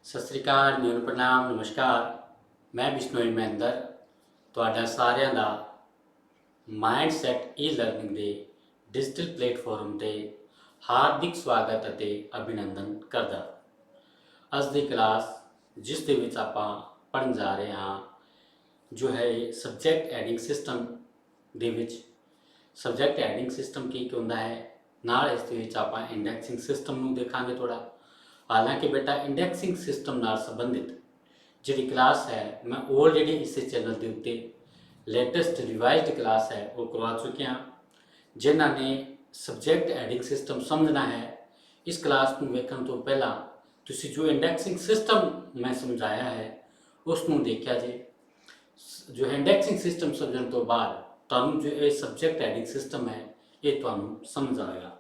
सत श्री अकाल, न्यून प्रणाम, नमस्कार। मैं बिश्नोई महेंद्र ਤੁਹਾਡਾ ਸਾਰਿਆਂ ਦਾ ਮਾਈਂਡਸੈਟ ਈ-ਲਰਨਿੰਗ ਦੇ ਡਿਜੀਟਲ ਪਲੇਟਫਾਰਮ ਤੇ ਹਾਰਦਿਕ ਸਵਾਗਤ ਅਤੇ ਅਭਿਨੰਦਨ ਕਰਦਾ। ਅੱਜ ਦੀ ਕਲਾਸ ਜਿਸ ਦੇ ਵਿੱਚ ਆਪਾਂ ਪੜ੍ਹਨ ਜਾ ਰਹੇ ਹਾਂ ਜੋ ਹੈ ਸਬਜੈਕਟ ਐਡਿੰਗ ਸਿਸਟਮ ਦੇ ਵਿੱਚ ਸਬਜੈਕਟ ਐਡਿੰਗ ਸਿਸਟਮ ਕੀ ਹੁੰਦਾ ਹੈ, ਨਾਲ ਇਸ ਦੇ ਵਿੱਚ ਆਪਾਂ ਇੰਡੈਕਸਿੰਗ ਸਿਸਟਮ ਨੂੰ ਦੇਖਾਂਗੇ ਥੋੜਾ। हालांकि बेटा इंडैक्सिंग सिस्टम नाल संबंधित जी क्लास है मैं ऑलरेडी इस चैनल के उत्ते लेटेस्ट रिवाइज्ड क्लास है वो करवा चुके हैं। जिन्होंने सबजैक्ट एडिंग सिस्टम समझना है इस क्लास को वेखण तो पहला तुसी जो इंडैक्सिंग सिस्टम मैं समझाया है उसनों देखा जे। जो इंडैक्सिंग सिस्टम समझने तो बाद तुहानूं जो ये सबजैक्ट एडिंग सिस्टम है ये तुहानूं समझ आएगा।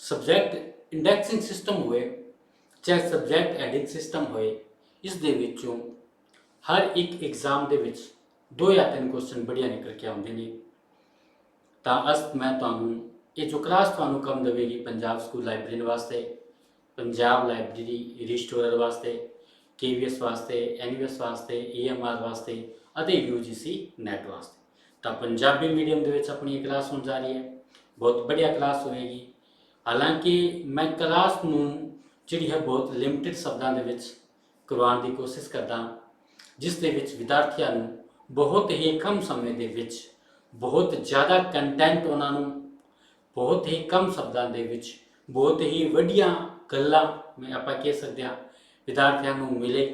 सबजैक्ट इंडैक्सिंग सिस्टम हुए चाहे सबजैक्ट एडिंग सिस्टम होए, इस दे विचों हर एक एग्जाम दे विच 2 या 3 क्वेश्चन बढ़िया निकल के आते हैं। तो अस मैं तुहानूं ये जो क्लास तुहानूं कम देवेगी पंजाब स्कूल लाइब्रेरी वास्ते, पंजाब लाइब्रेरी रिस्टोरर वास्ते, KVS वास्ते, NVS वास्ते, EMR वास्ते अते UGC नैट वास्ते। तो पंजाबी मीडियम दे विच अपनी क्लास होने जा रही है, बहुत बढ़िया क्लास होएगी। हालांकि मैं क्लास नूं जिहड़ी है बहुत लिमिटेड शब्दों के करवाने की कोशिश करता, जिस दे विच विद्यार्थियों को बहुत ही कम समय के विच बहुत ज़्यादा कंटेंट उन्होंने बहुत ही कम शब्दों के विच बहुत ही वड्डियां गल्लां में आप कह सकते हैं विद्यार्थियों को मिले,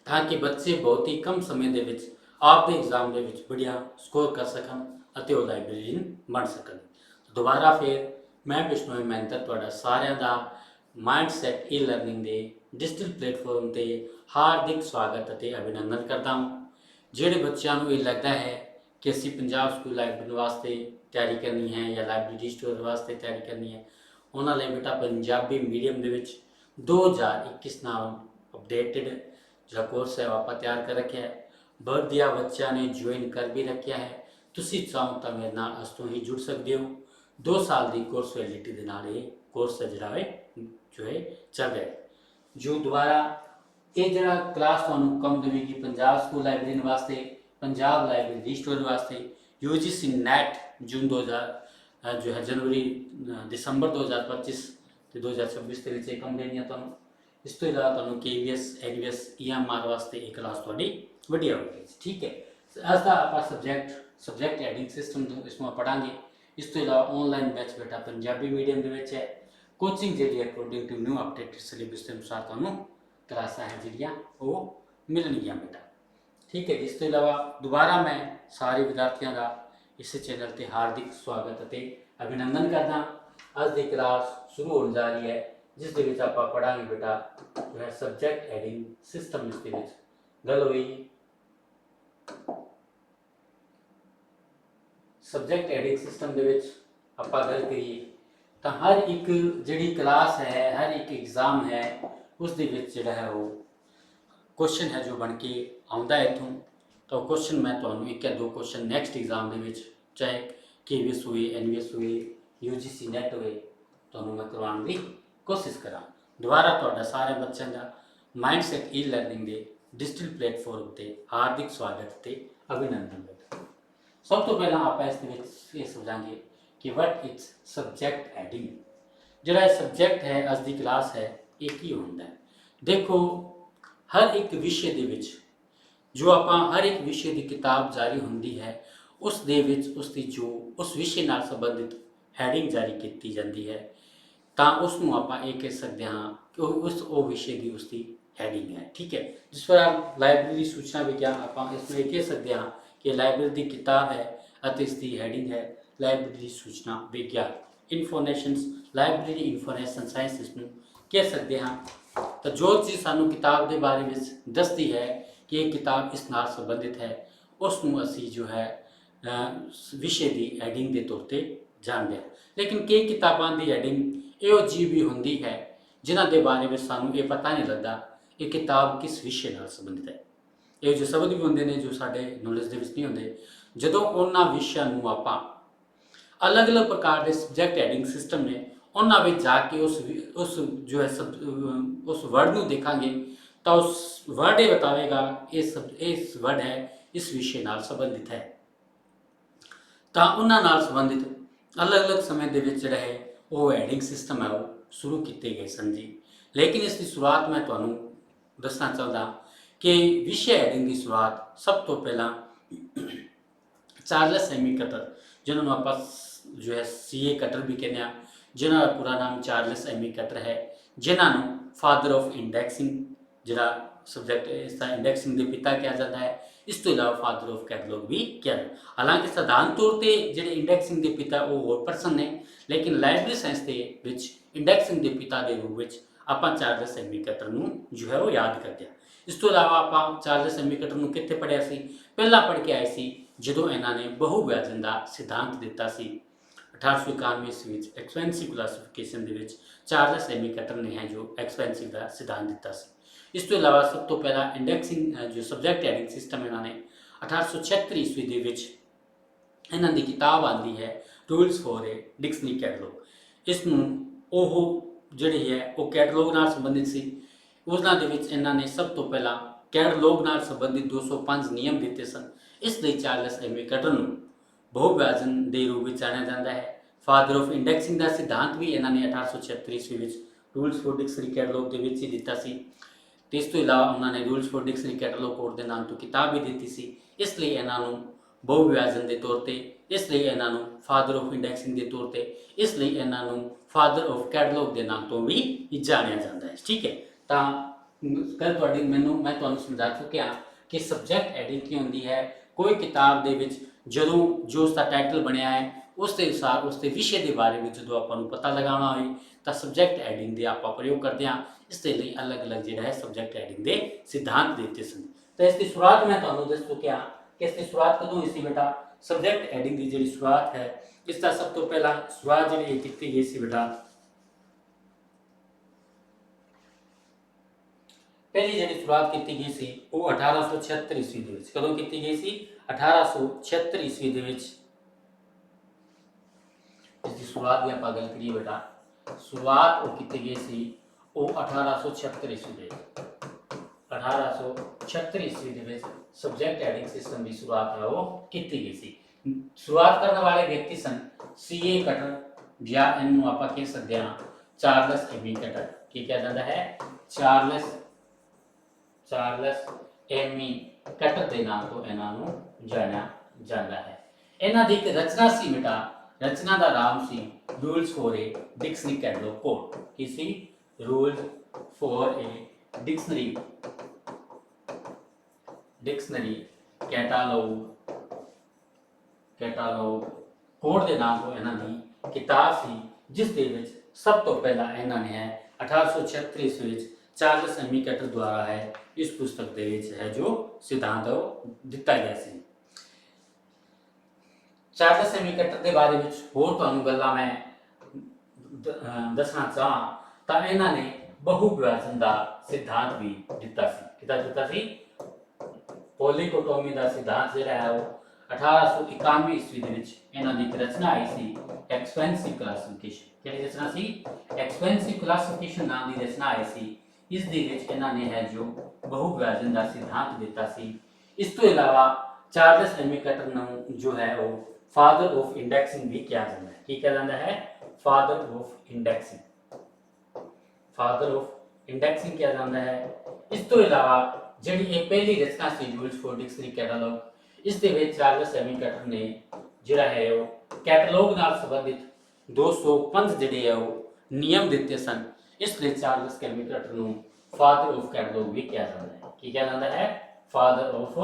ताकि बच्चे बहुत ही कम समय के विच आपके एग्जाम के विच बढ़िया स्कोर कर सकन अते वो लाइब्रेरीन बन सकन। दोबारा फिर मैं बिश्नोई महेंद्र तुहाडा सारिਆਂ ਦਾ माइंडसैट ई-लर्निंग के डिजिटल प्लेटफॉर्म से हार्दिक स्वागत और अभिनंदन करता हूँ। जोड़े बच्चों को ये लगता है कि असी पंजाब स्कूल लाइब्रेरी वास्ते तैयारी करनी है या लाइब्रेरी स्टोर वास्ते तैयारी करनी है, उन्होंने बेटा पंजाबी मीडियम के 2021 नाम अपडेटेड जो कोर्स है वो आप तैयार कर रखे है। बहुत दिया बच्चों ने ज्वाइन कर भी रखा है। तुसी चाहो तो मेरे नाल अस तो ही जुड़ सकते हो। 2 साल की कोर्स वैलिडिटी के नाल ये कोर्स है जोड़ा है जो है चल रहा है। जो दोबारा ये जरा क्लास तुहानूं कम देवेगी पंजाब स्कूल लाइब्रेरी वास्ते, पंजाब लाइब्रेरी स्टोर वास्ते, UGC नैट जून 2000 जो है जनवरी दिसंबर 2025 ते 2026 के विच कम देनी है तुहानूं। इस तो इलावा तुहानूं KVS NVS EMR वास्ते एक क्लास तुहाडी वड्डिया होगी। ठीक है, अज दा आपां सबजैक्ट एडिंग सिस्टम इसमें पढ़ांगे। इस तो इलावा ऑनलाइन बैच बेटा पंजाबी मीडियम के विच है। कोचिंग जी according to new updated syllabus के अनुसार तुहानूं क्लासां है जिहड़ियां वो मिलणगियां बेटा। ठीक है, इस तो इलावा दोबारा मैं सारे विद्यार्थियों का इस चैनल पर हार्दिक स्वागत और अभिनंदन करदा। अज की क्लास शुरू होने जा रही है जिस दे विच आपां पढ़ांगे बेटा जो है सबजैक्ट एडिंग सिस्टम। इस दे विच गल होई सबजैक्ट एडिंग सिस्टम दे विच आपां गल करिए तो हर एक जी क्लास है, हर एक एग्जाम है, उस दे विच जिहड़ा है वो क्वेश्चन है जो बन के आउंदा है इत्थों। तो क्वेश्चन मैं तुहानूं 1 या 2 क्वेश्चन नैक्सट एग्जाम दे विच चाहे KVS हुए, NVS हुए, UGC नैट हुए तुहानूं मैं करवाउण दी कोशिश करा। दोबारा तुहाडा सारे बच्चों का माइंडसैट ई-लर्निंग के डिजिटल प्लेटफॉर्म पर हार्दिक स्वागत ते अभिनंदन। सब तो पहला आप इस ये समझांगे कि वट इज सबजैक्ट एडिंग। जो सबजैक्ट है अज की क्लास है एक ही होता है। देखो हर एक विषय के विच जो आप हर एक विषय की किताब जारी होंगी है उस दे विच उसकी जो उस विषय नाल संबंधित हैडिंग जारी की जाती है तो उसनों आप ये कह सकते हाँ कि उस विषय की उसकी हैडिंग है। ठीक है, जिस पर आप लाइब्रेरी सूचना विज्ञान आप इसमें ये कह सकते हाँ कि लाइब्रेरी की किताब है और इसकी हैडिंग है लाइब्रेरी सूचना विज्ञान इन्फॉर्मेशन लाइब्रेरी इन्फॉर्मेशन साइंस इसमें कह सकते हैं। तो जो चीज़ सानू किताब के बारे में दसती है कि ये किताब इस नाल संबंधित है उसनों असी जो है विषय की हैडिंग के तौर पर जानते हैं। लेकिन कई किताबों की हैडिंग इहो जी भी होंगी है जिन्हों के बारे में सानू ये पता नहीं लगता ये किताब किस विषय नाल संबंधित है। ये जो शब्द भी होंगे ने जो साढ़े नॉलेज के नहीं होंगे, जो उन्होंने विषयों आप अलग अलग प्रकार के सबजैक्ट एडिंग सिस्टम ने ਉਹਨਾਂ ਵਿੱਚ ਜਾ ਕੇ ਉਸ ਜੋ ਹੈ ਉਸ ਵਰਡ ਨੂੰ ਦੇਖਾਂਗੇ ਤਾਂ ਉਸ ਵਰਡ ਇਹ ਬਤਾਵੇਗਾ ਇਸ ਵਰਡ ਹੈ ਇਸ ਵਿਸ਼ੇ ਨਾਲ ਸੰਬੰਧਿਤ ਹੈ। ਤਾਂ ਉਹਨਾਂ ਨਾਲ ਸੰਬੰਧਿਤ ਅਲੱਗ-ਅਲੱਗ ਸਮੇਂ ਦੇ ਵਿੱਚ ਜਿਹੜਾ ਹੈ ਉਹ ਹੈਡਿੰਗ ਸਿਸਟਮ ਹੈ ਉਹ ਸ਼ੁਰੂ ਕੀਤੇ ਗਏ ਸਨ ਜੀ। ਲੇਕਿਨ ਇਸ ਦੀ ਸ਼ੁਰੂਆਤ ਮੈਂ ਤੁਹਾਨੂੰ ਦੱਸਣਾ ਚਾਹੁੰਦਾ ਕਿ ਵਿਸ਼ੇ ਹੈਡਿੰਗ ਦੀ ਸ਼ੁਰੂਆਤ ਸਭ ਤੋਂ ਪਹਿਲਾਂ ਚਾਰਲਸ ਐਮੀ ਕਟਰ, ਜਿਨ੍ਹਾਂ ਨੂੰ ਆਪਾਂ ਜੋ ਹੈ ਸੀਏ ਕਟਰ ਵੀ ਕਹਿੰਦੇ ਹਾਂ, ਜਿਨ੍ਹਾਂ ਦਾ ਪੂਰਾ ਨਾਮ ਚਾਰਲਸ ਐਮੀ ਕਟਰ ਹੈ, ਜਿਨ੍ਹਾਂ ਨੂੰ ਫਾਦਰ ਆਫ ਇੰਡੈਕਸਿੰਗ ਜਿਹੜਾ ਸਬਜੈਕਟ ਇਸ ਦਾ ਇੰਡੈਕਸਿੰਗ ਦੇ ਪਿਤਾ ਕਿਹਾ ਜਾਂਦਾ ਹੈ, ਇਸ ਤੋਂ ਇਲਾਵਾ ਫਾਦਰ ਆਫ ਕੈਟਲੌਗ ਵੀ ਕਿਹਾ ਜਾਂਦਾ। ਹਾਲਾਂਕਿ ਸਧਾਰਨ ਤੌਰ ਤੇ ਜਿਹੜੇ ਇੰਡੈਕਸਿੰਗ ਦੇ ਪਿਤਾ ਉਹ ਹੋਰ ਪਰਸਨ ਨੇ, ਲੇਕਿਨ ਲਾਇਬ੍ਰੇਰੀ ਸਾਇੰਸ ਦੇ ਵਿੱਚ ਇੰਡੈਕਸਿੰਗ ਦੇ ਪਿਤਾ ਦੇ ਰੂਪ ਵਿੱਚ ਆਪਾਂ ਚਾਰਲਸ ਐਮੀ ਕਟਰ ਨੂੰ ਜੋ ਹੈ ਉਹ ਯਾਦ ਕਰਦੇ ਹਾਂ। ਇਸ ਤੋਂ ਇਲਾਵਾ ਆਪਾਂ ਚਾਰਲਸ ਐਮੀ ਕਟਰ ਨੂੰ ਕਿੱਥੇ ਪੜ੍ਹਿਆ ਸੀ? ਪਹਿਲਾਂ ਪੜ੍ਹ ਕੇ ਆਏ ਸੀ ਜਦੋਂ ਇਹਨਾਂ ਨੇ ਬਹੁਵਿਭਾਜਨ ਦਾ ਸਿਧਾਂਤ ਦਿੱਤਾ ਸੀ 1891 ਈਸਵੀ ਵਿੱਚ। ਐਕਸਪੈਂਸਿਵ ਕਲਾਸੀਫਿਕੇਸ਼ਨ ਦੇ ਵਿੱਚ ਚਾਰਲਸ ਐਮੀ ਕਟਰ ਨੇ ਹੈ ਜੋ ਐਕਸਪੈਂਸਿਵ ਦਾ ਸਿਧਾਂਤ ਦਿੱਤਾ ਸੀ। ਇਸ ਤੋਂ ਇਲਾਵਾ ਸਭ ਤੋਂ ਪਹਿਲਾਂ ਇੰਡੈਕਸਿੰਗ ਜੋ ਸਬਜੈਕਟ ਹੈਡਿੰਗ ਸਿਸਟਮ ਇਹਨਾਂ ਨੇ 1876 ਈਸਵੀ ਦੇ ਵਿੱਚ ਇਹਨਾਂ ਦੀ ਕਿਤਾਬ ਆਉਂਦੀ ਹੈ rules for a dictionary catalogue. ਇਸ ਨੂੰ ਉਹ ਜਿਹੜੀ ਹੈ ਉਹ ਕੈਟਲੌਗ ਨਾਲ ਸੰਬੰਧਿਤ ਸੀ। ਉਹਨਾਂ ਦੇ ਵਿੱਚ ਇਹਨਾਂ ਨੇ ਸਭ ਤੋਂ ਪਹਿਲਾਂ ਕੈਟਲੌਗ ਨਾਲ ਸੰਬੰਧਿਤ 205 ਨਿਯਮ ਦਿੱਤੇ ਸਨ। ਇਸ ਲਈ ਚਾਰਲਸ ਐਮੀ ਕਟਰ ਨੂੰ ਬਹੁਵਿਭਾਜਨ ਦੇ ਰੂਪ ਵਿੱਚ ਜਾਣਿਆ ਜਾਂਦਾ ਹੈ। ਫਾਦਰ ਆਫ ਇੰਡੈਕਸਿੰਗ ਦਾ ਸਿਧਾਂਤ ਵੀ ਇਹਨਾਂ ਨੇ 1876 ਈਸਵੀ ਵਿੱਚ ਰੂਲਸ ਫॉर ਡਿਕਸ਼ਨਰੀ ਕੈਟਲੌਗ ਦੇ ਵਿੱਚ ਹੀ ਦਿੱਤਾ ਸੀ। ਤੇ ਇਸ ਤੋਂ ਇਲਾਵਾ ਉਹਨਾਂ ਨੇ rules for dictionary catalogue code ਦੇ ਨਾਮ ਤੋਂ ਕਿਤਾਬ ਵੀ ਦਿੱਤੀ ਸੀ। ਇਸ ਲਈ ਇਹਨਾਂ ਨੂੰ ਬਹੁਵਿਭਾਜਨ ਦੇ ਤੌਰ ਤੇ, ਇਸ ਲਈ ਇਹਨਾਂ ਨੂੰ ਫਾਦਰ ਆਫ ਇੰਡੈਕਸਿੰਗ ਦੇ ਤੌਰ ਤੇ, ਇਸ ਲਈ ਇਹਨਾਂ ਨੂੰ ਫਾਦਰ ਆਫ ਕੈਟਲੌਗ ਦੇ ਨਾਮ ਤੋਂ ਵੀ ਜਾਣਿਆ ਜਾਂਦਾ ਹੈ। ਠੀਕ ਹੈ, ਤਾਂ ਗੱਲ ਮੈਂ ਤੁਹਾਨੂੰ ਸਮਝਾ ਚੁੱਕਿਆ ਕਿ ਸਬਜੈਕਟ ਹੈਡਿੰਗ ਕੀ ਹੁੰਦੀ ਹੈ। ਕੋਈ ਕਿਤਾਬ ਦੇ ਵਿੱਚ ਜਦੋਂ ਜੋ ਉਸਦਾ ਟਾਈਟਲ ਬਣਿਆ ਹੈ ਉਸ ਦੇ ਅਨੁਸਾਰ ਉਸ ਦੇ ਵਿਸ਼ੇ ਦੇ ਬਾਰੇ ਵਿੱਚ ਜਦੋਂ ਆਪਾਂ ਨੂੰ ਪਤਾ ਲਗਾਉਣਾ ਹੋਵੇ ਤਾਂ ਸਬਜੈਕਟ ਹੈਡਿੰਗ ਦੇ ਆਪਾਂ ਪ੍ਰਯੋਗ ਕਰਦੇ ਹਾਂ। ਇਸ ਦੇ ਲਈ ਅਲੱਗ-ਅਲੱਗ ਜਿਹੜਾ ਹੈ ਸਬਜੈਕਟ ਹੈਡਿੰਗ ਦੇ ਸਿਧਾਂਤ ਦਿੱਤੇ ਸਨ। ਤਾਂ ਇਸ ਦੀ ਸ਼ੁਰੂਆਤ ਮੈਂ ਤੁਹਾਨੂੰ ਦੱਸ ਚੁੱਕਿਆ ਕਿ ਇਸ ਦੀ ਸ਼ੁਰੂਆਤ ਕਦੋਂ ਹੋਈ ਸੀ ਬੇਟਾ। ਸਬਜੈਕਟ ਹੈਡਿੰਗ ਦੀ ਜਿਹੜੀ ਸ਼ੁਰੂਆਤ ਹੈ ਇਸ ਦਾ ਸਭ ਤੋਂ ਪਹਿਲਾਂ ਸ਼ੁਰੂਆਤ ਜਿਹੜੀ ਕੀਤੀ ਗਈ ਸੀ ਬੇਟਾ, ਪਹਿਲੀ ਜਿਹੜੀ ਸ਼ੁਰੂਆਤ ਕੀਤੀ ਗਈ ਸੀ ਉਹ 1876 ਈਸਵੀ ਦੇ ਵਿੱਚ। ਕਦੋਂ ਕੀਤੀ ਗਈ ਸੀ? 1876 ਈਸਵੀ ਦੇ ਵਿੱਚ। ਇਸ ਦੀ ਸ਼ੁਰੂਆਤ ਦੀ ਆਪਾਂ ਗੱਲ ਕਰੀਏ ਬੇਟਾ, ਸ਼ੁਰੂਆਤ ਉਹ ਕੀਤੀ ਗਈ ਸੀ ਉਹ 1876 ਈਸਵੀ ਦੇ 1876 ਈਸਵੀ ਦੇ ਵਿੱਚ ਸਬਜੈਕਟ ਹੈਡਿੰਗ ਸਿਸਟਮ ਦੀ ਸ਼ੁਰੂਆਤ ਹੈ ਉਹ ਕੀਤੀ ਗਈ ਸੀ। ਸ਼ੁਰੂਆਤ ਕਰਨ ਵਾਲੇ ਵਿਅਕਤੀ ਸਨ ਸੀਏ ਕਟਰ, ਜਾਂ ਇਹਨੂੰ ਆਪਾਂ ਕਹਿ ਸਕਦੇ ਹਾਂ ਚਾਰਲਸ ਐਮੀ ਕਟਰ। ਕੀ ਕਿਹਾ ਜਾਂਦਾ ਹੈ? ਚਾਰਲਸ ਐਮੀ ਕਟਰ ਦੇ ਨਾਮ ਤੋਂ ਇਹਨਾਂ ਨੂੰ ਜਾਣਿਆ ਜਾਂਦਾ ਹੈ। ਇਹਨਾਂ ਦੀ ਇੱਕ ਰਚਨਾ ਸੀ ਬੇਟਾ, ਰਚਨਾ ਦਾ ਨਾਮ ਸੀ rules for a dictionary catalogue code. ਕੀ ਸੀ? Rules for a dictionary catalogue code ਦੇ ਨਾਮ ਤੋਂ ਇਹਨਾਂ ਦੀ ਕਿਤਾਬ ਸੀ, ਜਿਸ ਦੇ ਵਿੱਚ ਸਭ ਤੋਂ ਪਹਿਲਾਂ ਇਹਨਾਂ ਨੇ 1876 ਈਸਵੀ ਵਿੱਚ ਚਾਰਲਸ ਐਮੀ ਕਟਰ ਦੁਆਰਾ ਹੈ ਇਸ ਪੁਸਤਕ ਦੇ ਵਿੱਚ ਹੈ ਜੋ ਸਿਧਾਂਤ ਦਿੱਤਾ ਗਿਆ ਸੀ। ਚਾਰਲਸ ਐਮੀ ਕਟਰ ਦੇ ਬਾਰੇ ਵਿੱਚ ਹੋਰ ਤੁਹਾਨੂੰ ਗੱਲਾਂ ਮੈਂ ਦੱਸਣਾ ਚਾਹਾਂ ਤਾਂ ਇਹਨਾਂ ਨੇ ਬਹੁਵਿਭਾਜਨ ਦਾ ਸਿਧਾਂਤ ਵੀ ਦਿੱਤਾ ਸੀ। ਕਿਹਦਾ ਦਿੱਤਾ ਸੀ? ਪੋਲੀਕੋਟੋਮੀ ਦਾ ਸਿਧਾਂਤ ਜਿਹੜਾ ਹੈ ਉਹ 1891 ਈਸਵੀ ਦੇ ਵਿੱਚ ਇਹਨਾਂ ਦੀ ਇੱਕ ਰਚਨਾ ਆਈ ਸੀ ਐਕਸਪੈਂਸਿਵ ਕਲਾਸੀਫਿਕੇਸ਼ਨ। ਕਿਹੜੀ ਰਚਨਾ ਸੀ? ਐਕਸਪੈਂਸਿਵ ਕਲਾਸੀਫਿਕੇਸ਼ਨ ਨਾਮ ਦੀ ਰਚਨਾ ਆਈ ਸੀ। ਇਸ ਦੇ ਵਿੱਚ ਇਹਨਾਂ ਨੇ ਹੈ ਜੋ ਬਹੁਵਿਭਾਜਨ ਦਾ ਸਿਧਾਂਤ ਦਿੱਤਾ ਸੀ। ਇਸ ਤੋਂ ਇਲਾਵਾ ਚਾਰਲਸ ਐਮੀ ਕਟਰ ਨੂੰ ਜੋ ਹੈ ਉਹ ਫਾਦਰ ਆਫ ਇੰਡੈਕਸਿੰਗ ਵੀ ਕਿਹਾ ਜਾਂਦਾ ਹੈ। ਕੀ ਕਿਹਾ ਜਾਂਦਾ ਹੈ? ਫਾਦਰ ਆਫ ਇੰਡੈਕਸਿੰਗ ਕਿਹਾ ਜਾਂਦਾ ਹੈ। ਇਸ ਤੋਂ ਇਲਾਵਾ ਜਿਹੜੀ ਇਹ ਪਹਿਲੀ ਰਚਨਾ ਸੀ ਰੂਲਸ ਫॉर ਡਿਕਸ਼ਨਰੀ ਕੈਟਾਲੌਗ, ਇਸ ਦੇ ਵਿੱਚ ਚਾਰਲਸ ਐਮੀ ਕਟਰ ਨੇ ਜਿਹੜਾ ਹੈ ਉਹ ਕੈਟਲੌਗ ਨਾਲ ਸੰਬੰਧਿਤ 205 ਜਿਹੜੇ ਹੈ ਉਹ ਨਿਯਮ ਦਿੱਤੇ ਸਨ। ਇਸ ਲਈ ਚਾਰਲਸ ਐਮੀ ਕਟਰ ਨੂੰ ਫਾਦਰ ਆਫ ਕੈਟਲੌਗ ਵੀ ਕਿਹਾ ਜਾਂਦਾ ਹੈ। ਕੀ ਕਿਹਾ ਜਾਂਦਾ ਹੈ? ਫਾਦਰ ਆਫ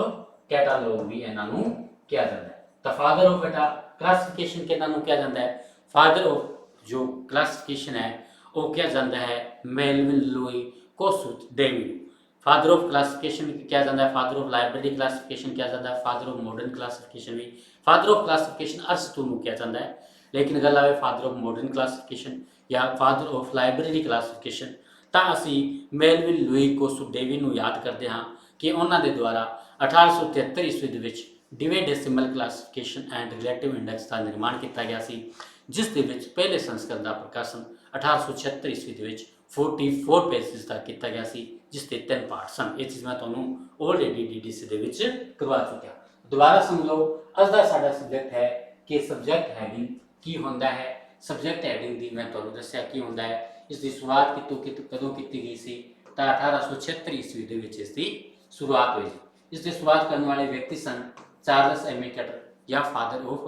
ਕੈਟਾਲੌਗ ਵੀ ਇਹਨਾਂ ਨੂੰ ਕਿਹਾ ਜਾਂਦਾ ਹੈ। ਤਾਂ ਫਾਦਰ ਆਫ ਕਲਾਸੀਫਿਕੇਸ਼ਨ ਕਿਹਨਾਂ ਨੂੰ ਕਿਹਾ ਜਾਂਦਾ ਹੈ? ਫਾਦਰ ਆਫ ਜੋ ਕਲਾਸੀਫਿਕੇਸ਼ਨ ਹੈ ਉਹ ਕਿਹਾ ਜਾਂਦਾ ਹੈ Melvin Louis Kossuth David. Father of classification किया जाता है, फादर ऑफ लाइब्रेरी क्लासिफिकेशन किया जाता है, फादर ऑफ मॉडर्न क्लासिफिकेशन भी। फादर ऑफ क्लासिफिकेशन अरस्तू ਨੂੰ किया जाता है, लेकिन ਗੱਲ ਆਵੇ फादर ऑफ मॉडर्न क्लासिफिकेशन या फादर ऑफ लाइब्रेरी क्लासिफिकेशन ਤਾਂ ਅਸੀਂ ਮੈਲਵਿਨ ਲੂਈ ਕੋਸਟ ਡੇਵਿਡ ਨੂੰ ਯਾਦ ਕਰਦੇ ਹਾਂ ਕਿ ਉਹਨਾਂ ਦੇ ਦੁਆਰਾ 1873 ਈਸਵੀ ਦੇ ਵਿੱਚ Dewey decimal classification and relative index ਦਾ ਨਿਰਮਾਣ ਕੀਤਾ ਗਿਆ ਸੀ, ਜਿਸ ਦੇ ਵਿੱਚ ਪਹਿਲੇ ਸੰਸਕਰਨ ਦਾ ਪ੍ਰਕਾਸ਼ਨ 1876 ਈਸਵੀ ਦੇ ਵਿੱਚ 44 ਪੇजेस ਦਾ ਕੀਤਾ ਗਿਆ ਸੀ, ਜਿਸ ਦੇ 3 ਪਾਰਟ ਸਨ। ਇਹ ਚੀਜ਼ ਮੈਂ ਤੁਹਾਨੂੰ ਆਲਰੇਡੀ DDC ਦੇ ਵਿੱਚ ਕਰਵਾ ਚੁੱਕਿਆ। ਦੁਬਾਰਾ ਸੁਣ ਲਓ। ਅੱਜ ਦਾ ਸਾਡਾ ਸਬਜੈਕਟ ਹੈ ਕਿ ਸਬਜੈਕਟ ਹੈਡਿੰਗ ਕੀ ਹੁੰਦਾ ਹੈ। ਸਬਜੈਕਟ ਹੈਡਿੰਗ ਦੀ ਮੈਂ ਤੁਹਾਨੂੰ ਦੱਸਿਆ ਕੀ ਹੁੰਦਾ ਹੈ। ਇਸ ਦੀ ਸ਼ੁਰੂਆਤ ਕਦੋਂ ਕੀਤੀ ਗਈ ਸੀ? ਤਾਂ 1876 ਈਸਵੀ ਦੇ ਵਿੱਚ ਇਸ ਦੀ ਸ਼ੁਰੂਆਤ ਹੋਈ ਸੀ। ਇਸ ਦੀ ਸ਼ੁਰੂਆਤ ਕਰਨ ਵਾਲੇ ਵਿਅਕਤੀ ਸਨ ਚਾਰਲਸ ਐਮੀ ਕਟਰ ਜਾਂ ਫਾਦਰ ਆਫ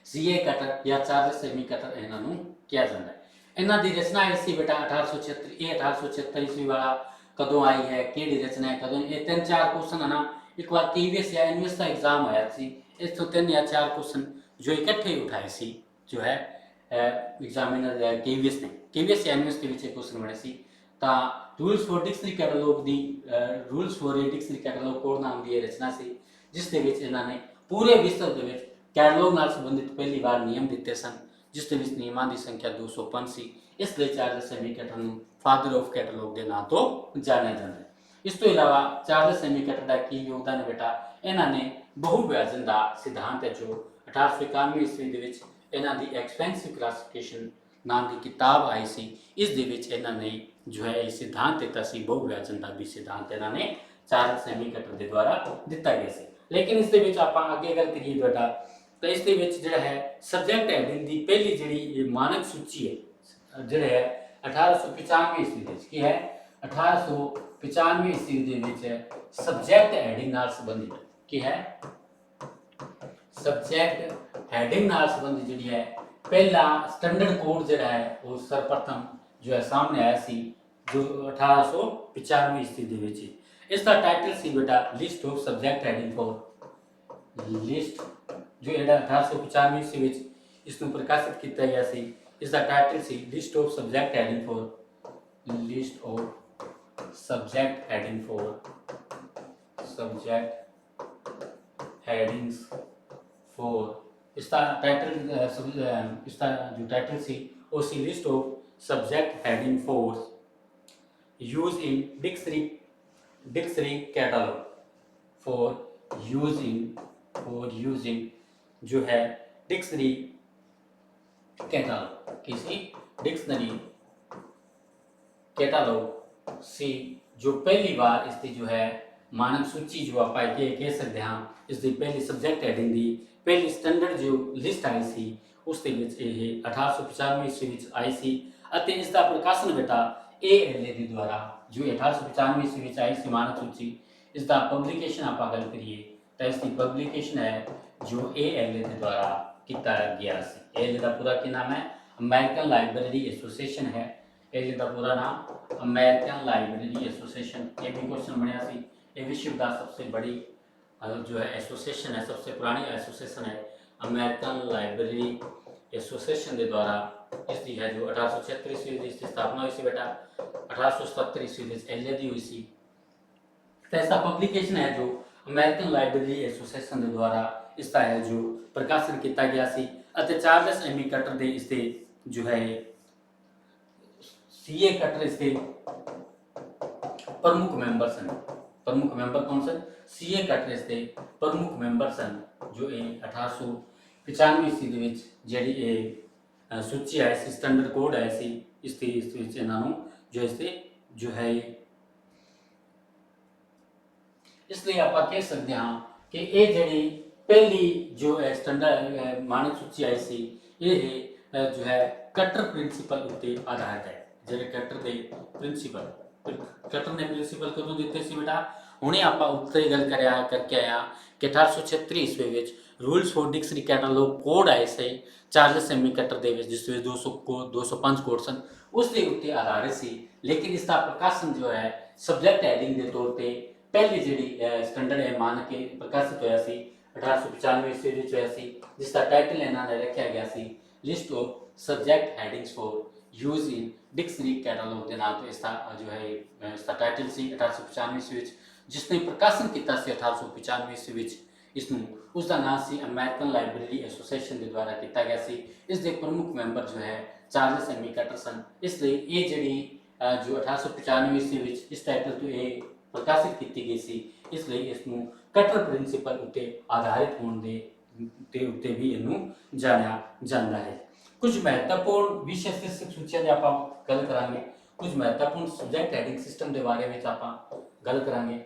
ਸੀਏ ਕਟਰ ਜਾਂ ਚਾਰਲਸ ਐਮੀ ਕਟਰ ਇਹਨਾਂ ਨੂੰ ਕਿਹਾ ਜਾਂਦਾ ਹੈ। ਇਹਨਾਂ ਦੀ ਰਚਨਾ ਹੈ ਸੀ ਬੇਟਾ 1876। ਇਹ 1876 ਈਸਵੀ ਵਾਲਾ ਕਦੋਂ ਆਈ ਹੈ, ਕਿਹੜੀ ਰਚਨਾ ਹੈ, ਕਦੋਂ? ਇਹ 3-4 ਕੁਐਸਚਨ ਹੈ ਨਾ। ਇੱਕ ਵਾਰ KVS ਜਾਂ NVS ਦਾ ਐਗਜ਼ਾਮ ਹੋਇਆ ਸੀ, ਇਸ ਤੋਂ 3 ਜਾਂ 4 ਕੁਐਸਚਨ ਜੋ ਇਕੱਠੇ ਉਠਾਏ ਸੀ ਜੋ ਹੈ एग्जामिनर KVS ने KVS या NVS के ਵਿੱਚ ਕੁਐਸਚਨ ਬਣੇ ਸੀ। ਤਾਂ rules for dictionary catalogue the rules for dictionary catalogue code ਨਾਮ ਦੀ ਇਹ ਰਚਨਾ ਸੀ, ਜਿਸ ਦੇ ਵਿੱਚ ਇਹਨਾਂ ਨੇ ਪੂਰੇ ਵਿਸ਼ਵ ਦੇ ਵਿੱਚ ਕੈਟਾਲੌਗ ਨਾਲ ਸੰਬੰਧਿਤ ਪਹਿਲੀ ਵਾਰ ਨਿਯਮ ਦਿੱਤੇ ਸਨ, ਜਿਸ ਦੇ ਵਿੱਚ ਨਿਯਮਾਂ ਦੀ ਸੰਖਿਆ 205 ਸੀ। ਇਸ ਲਈ ਚਾਰਲਸ ਐਮੀ ਕਟਰ ਨੂੰ ਫਾਦਰ ਆਫ ਕੈਟਾਲੌਗ ਦੇ ਨਾਂ ਤੋਂ ਜਾਣਿਆ ਜਾਂਦਾ ਹੈ। ਇਸ ਤੋਂ ਇਲਾਵਾ ਚਾਰਲਸ ਐਮੀ ਕਟਰ ਦਾ ਕੀ ਯੋਗਦਾਨ ਹੈ ਬੇਟਾ? ਇਹਨਾਂ ਨੇ ਬਹੁ ਵਿਭਾਜਨ ਦਾ ਸਿਧਾਂਤ ਹੈ ਜੋ 1891 ਈਸਵੀ ਦੇ ਵਿੱਚ ਇਹਨਾਂ ਦੀ ਐਕਸਪੈਂਸਿਵ ਕਲਾਸੀਫਿਕੇਸ਼ਨ ਨਾਮ ਦੀ ਕਿਤਾਬ ਆਈ ਸੀ। ਇਸ ਦੇ ਵਿੱਚ ਇਹਨਾਂ ਨੇ ਜੋ ਹੈ ਇਹ ਸਿਧਾਂਤ ਦਿੱਤਾ ਸੀ, ਬਹੁ ਵਿਭਾਜਨ ਦਾ ਵੀ ਸਿਧਾਂਤ ਇਹਨਾਂ ਨੇ ਚਾਰਲਸ ਐਮੀ ਕਟਰ ਦੇ ਦੁਆਰਾ ਦਿੱਤਾ ਗਿਆ ਸੀ। ਲੇਕਿਨ ਇਸ ਦੇ ਵਿੱਚ ਆਪਾਂ ਅੱਗੇ ਗੱਲ ਕਰੀਏ ਬੇਟਾ, ਤਾਂ ਇਸ ਦੇ ਵਿੱਚ ਜਿਹੜਾ ਹੈ ਸਬਜੈਕਟ ਹੈਡਿੰਗ ਦੀ ਪਹਿਲੀ ਜਿਹੜੀ ਮਾਨਕ ਸੂਚੀ ਹੈ ਜਿਹੜਾ ਹੈ 1895 ਈਸਵੀ ਦੇ ਵਿੱਚ ਕੀ ਹੈ? 1895 ਈਸਵੀ ਦੇ ਵਿੱਚ ਸਬਜੈਕਟ ਹੈਡਿੰਗ ਨਾਲ ਸੰਬੰਧਿਤ ਕੀ ਹੈ? ਸਬਜੈਕਟ ਹੈਡਿੰਗ ਨਾਲ ਸੰਬੰਧਿਤ ਜਿਹੜੀ ਹੈ ਪਹਿਲਾ ਸਟੈਂਡਰਡ ਕੋਡ ਜਿਹੜਾ ਹੈ ਉਹ ਸਰਵਪ੍ਰਥਮ ਜੋ ਹੈ ਸਾਹਮਣੇ ਆਇਆ ਸੀ, ਜੋ 1895 ਈਸਵੀ ਦੇ ਵਿੱਚ। ਇਸ ਦਾ ਟਾਈਟਲ ਸੀ ਬੇਟਾ list of subject heading for list, ਜੋ ਜਿਹੜਾ 1895 ਈਸਵੀ ਵਿੱਚ ਇਸ ਨੂੰ ਪ੍ਰਕਾਸ਼ਿਤ ਕੀਤਾ ਗਿਆ ਸੀ। ਇਸ ਦਾ ਟਾਈਟਲ ਸੀ list of subject heading for list of subject heading for subject headings for. इसका टाइटल इसका जो टाइटल सी वो सी list of subject heading for use in dictionary catalogue for using जो है डिक्शनरी कैटलॉग, किसी डिक्शनरी कैटलॉग सी जो पहली बार इसकी जो है मानक सूची जो आप कह सकते हैं, इसकी पहली सब्जेक्ट हैडिंग की पहली स्टैंडर्ड जो लिस्ट आई सी उस 1895 ईस्वी में आई सी। इसका प्रकाशन बेटा ALA के द्वारा जो 1895 ईस्वी में आई सी मानक सूची, इसका पब्लिकेशन आप गल करिए तो इसकी पब्लिकेशन है जो ALA के द्वारा किया गया सी। ALA का पूरा क्या नाम है? अमेरिकन लाइब्रेरी एसोसिएशन है। ALA का पूरा नाम अमेरिकन लाइब्रेरी एसोसिएशन। ये भी क्वेश्चन बनया सी। ये विश्व का सबसे बड़ी जो है एसोसिएशन है, सबसे पुरानी एसोसिएशन है अमेरिकन लाइब्रेरी एसोसिएशन के द्वारा इसकी है जो 1876 ईस्वी में इसकी स्थापना हुई सी बेटा। 1877 ईस्वी में LA दी हुई सी। तो इसका पब्लिकेशन है जो अमेरिकन लाइब्रेरी एसोसिएशन के द्वारा इसका है जो प्रकाशन किया गया सी। चार्लस एमी कटर दे इसके जो है CA कटर इसके प्रमुख मैंबर सन। प्रमुख मैंबर कौन सन? CA कटर इसके प्रमुख मैंबर सन जो 1895 ईस्वी ਦੇ ਵਿੱਚ ਜਿਹੜੀ ਇਹ ਸੂਚੀ ਆਈ ਸੀ, ਸਟੈਂਡਰਡ ਕੋਡ ਆਇਆ ਸੀ, ਇਸ ਵਿੱਚ ਇਹਨਾਂ ਨੂੰ ਜੋ ਇਸਤੇ ਜੋ ਹੈ ਇਸ ਲਈ ਆਪਾਂ ਕਹਿ ਸਕਦੇ ਹਾਂ ਕਿ ਇਹ ਜਿਹੜੀ ਪਹਿਲੀ ਜੋ ਹੈ ਸਟੈਂਡਰਡ ਮਾਨਕ ਸੂਚੀ ਆਈ ਸੀ ਇਹ ਜੋ ਹੈ ਕਟਰ ਪ੍ਰਿੰਸੀਪਲ ਉੱਤੇ ਆਧਾਰਿਤ ਹੈ। ਜਿਹੜੇ ਕਟਰ ਦੇ ਪ੍ਰਿੰਸੀਪਲ कटर ने प्रिंसीपल कदों दिते सी बेटा? हुणे आपां उत्ते गल करके आया कि 1876 ईस्वी which rules for dictionary catalogue code आए से चार्लस एमी कटर दे विच जिस विच 205 कोड सन उस दे उत्ते आधारित सी। लेकिन इसका प्रकाशन जो है सब्जेक्ट हेडिंग के तौर पर पहली जिहड़ी स्टैंडर्ड है मान के प्रकाशित होया सी 1895 ईस्वी विच होया सी, जिसका टाइटल इन्हां ने रखा गया सी list of subject headings for use in dictionary catalogue के नाम तो इसका जो है इसका टाइटल सी 1895 ईस्वी जिसने प्रकाशन किया 1895 ईस्वी इसनूं उसका नाम सी अमेरिकन लाइब्रेरी एसोसिएशन के द्वारा किया गया सी। इसके प्रमुख मैंबर जो है चार्लस एमी कटर सन। इसलिए ये जी जो 1895 ईस्वी इस टाइटल तो ये प्रकाशित की गई सी, इसलिए इसनूं ਕਟਰ ਪ੍ਰਿੰਸੀਪਲ ਉੱਤੇ ਆਧਾਰਿਤ ਹੋਣ ਦੇ ਉੱਤੇ ਵੀ ਇਹਨੂੰ ਜਾਣਿਆ ਜਾਂਦਾ ਹੈ। ਕੁਝ ਮਹੱਤਵਪੂਰਨ ਵਿਸ਼ੇ ਸ਼ੀਰਸ਼ਕ ਸੂਚੀਆਂ ਦੇ ਆਪਾਂ ਗੱਲ ਕਰਾਂਗੇ। ਕੁਝ ਮਹੱਤਵਪੂਰਨ ਸਬਜੈਕਟ ਹੈਡਿੰਗ ਸਿਸਟਮ ਦੇ ਬਾਰੇ ਵਿੱਚ ਆਪਾਂ ਗੱਲ ਕਰਾਂਗੇ।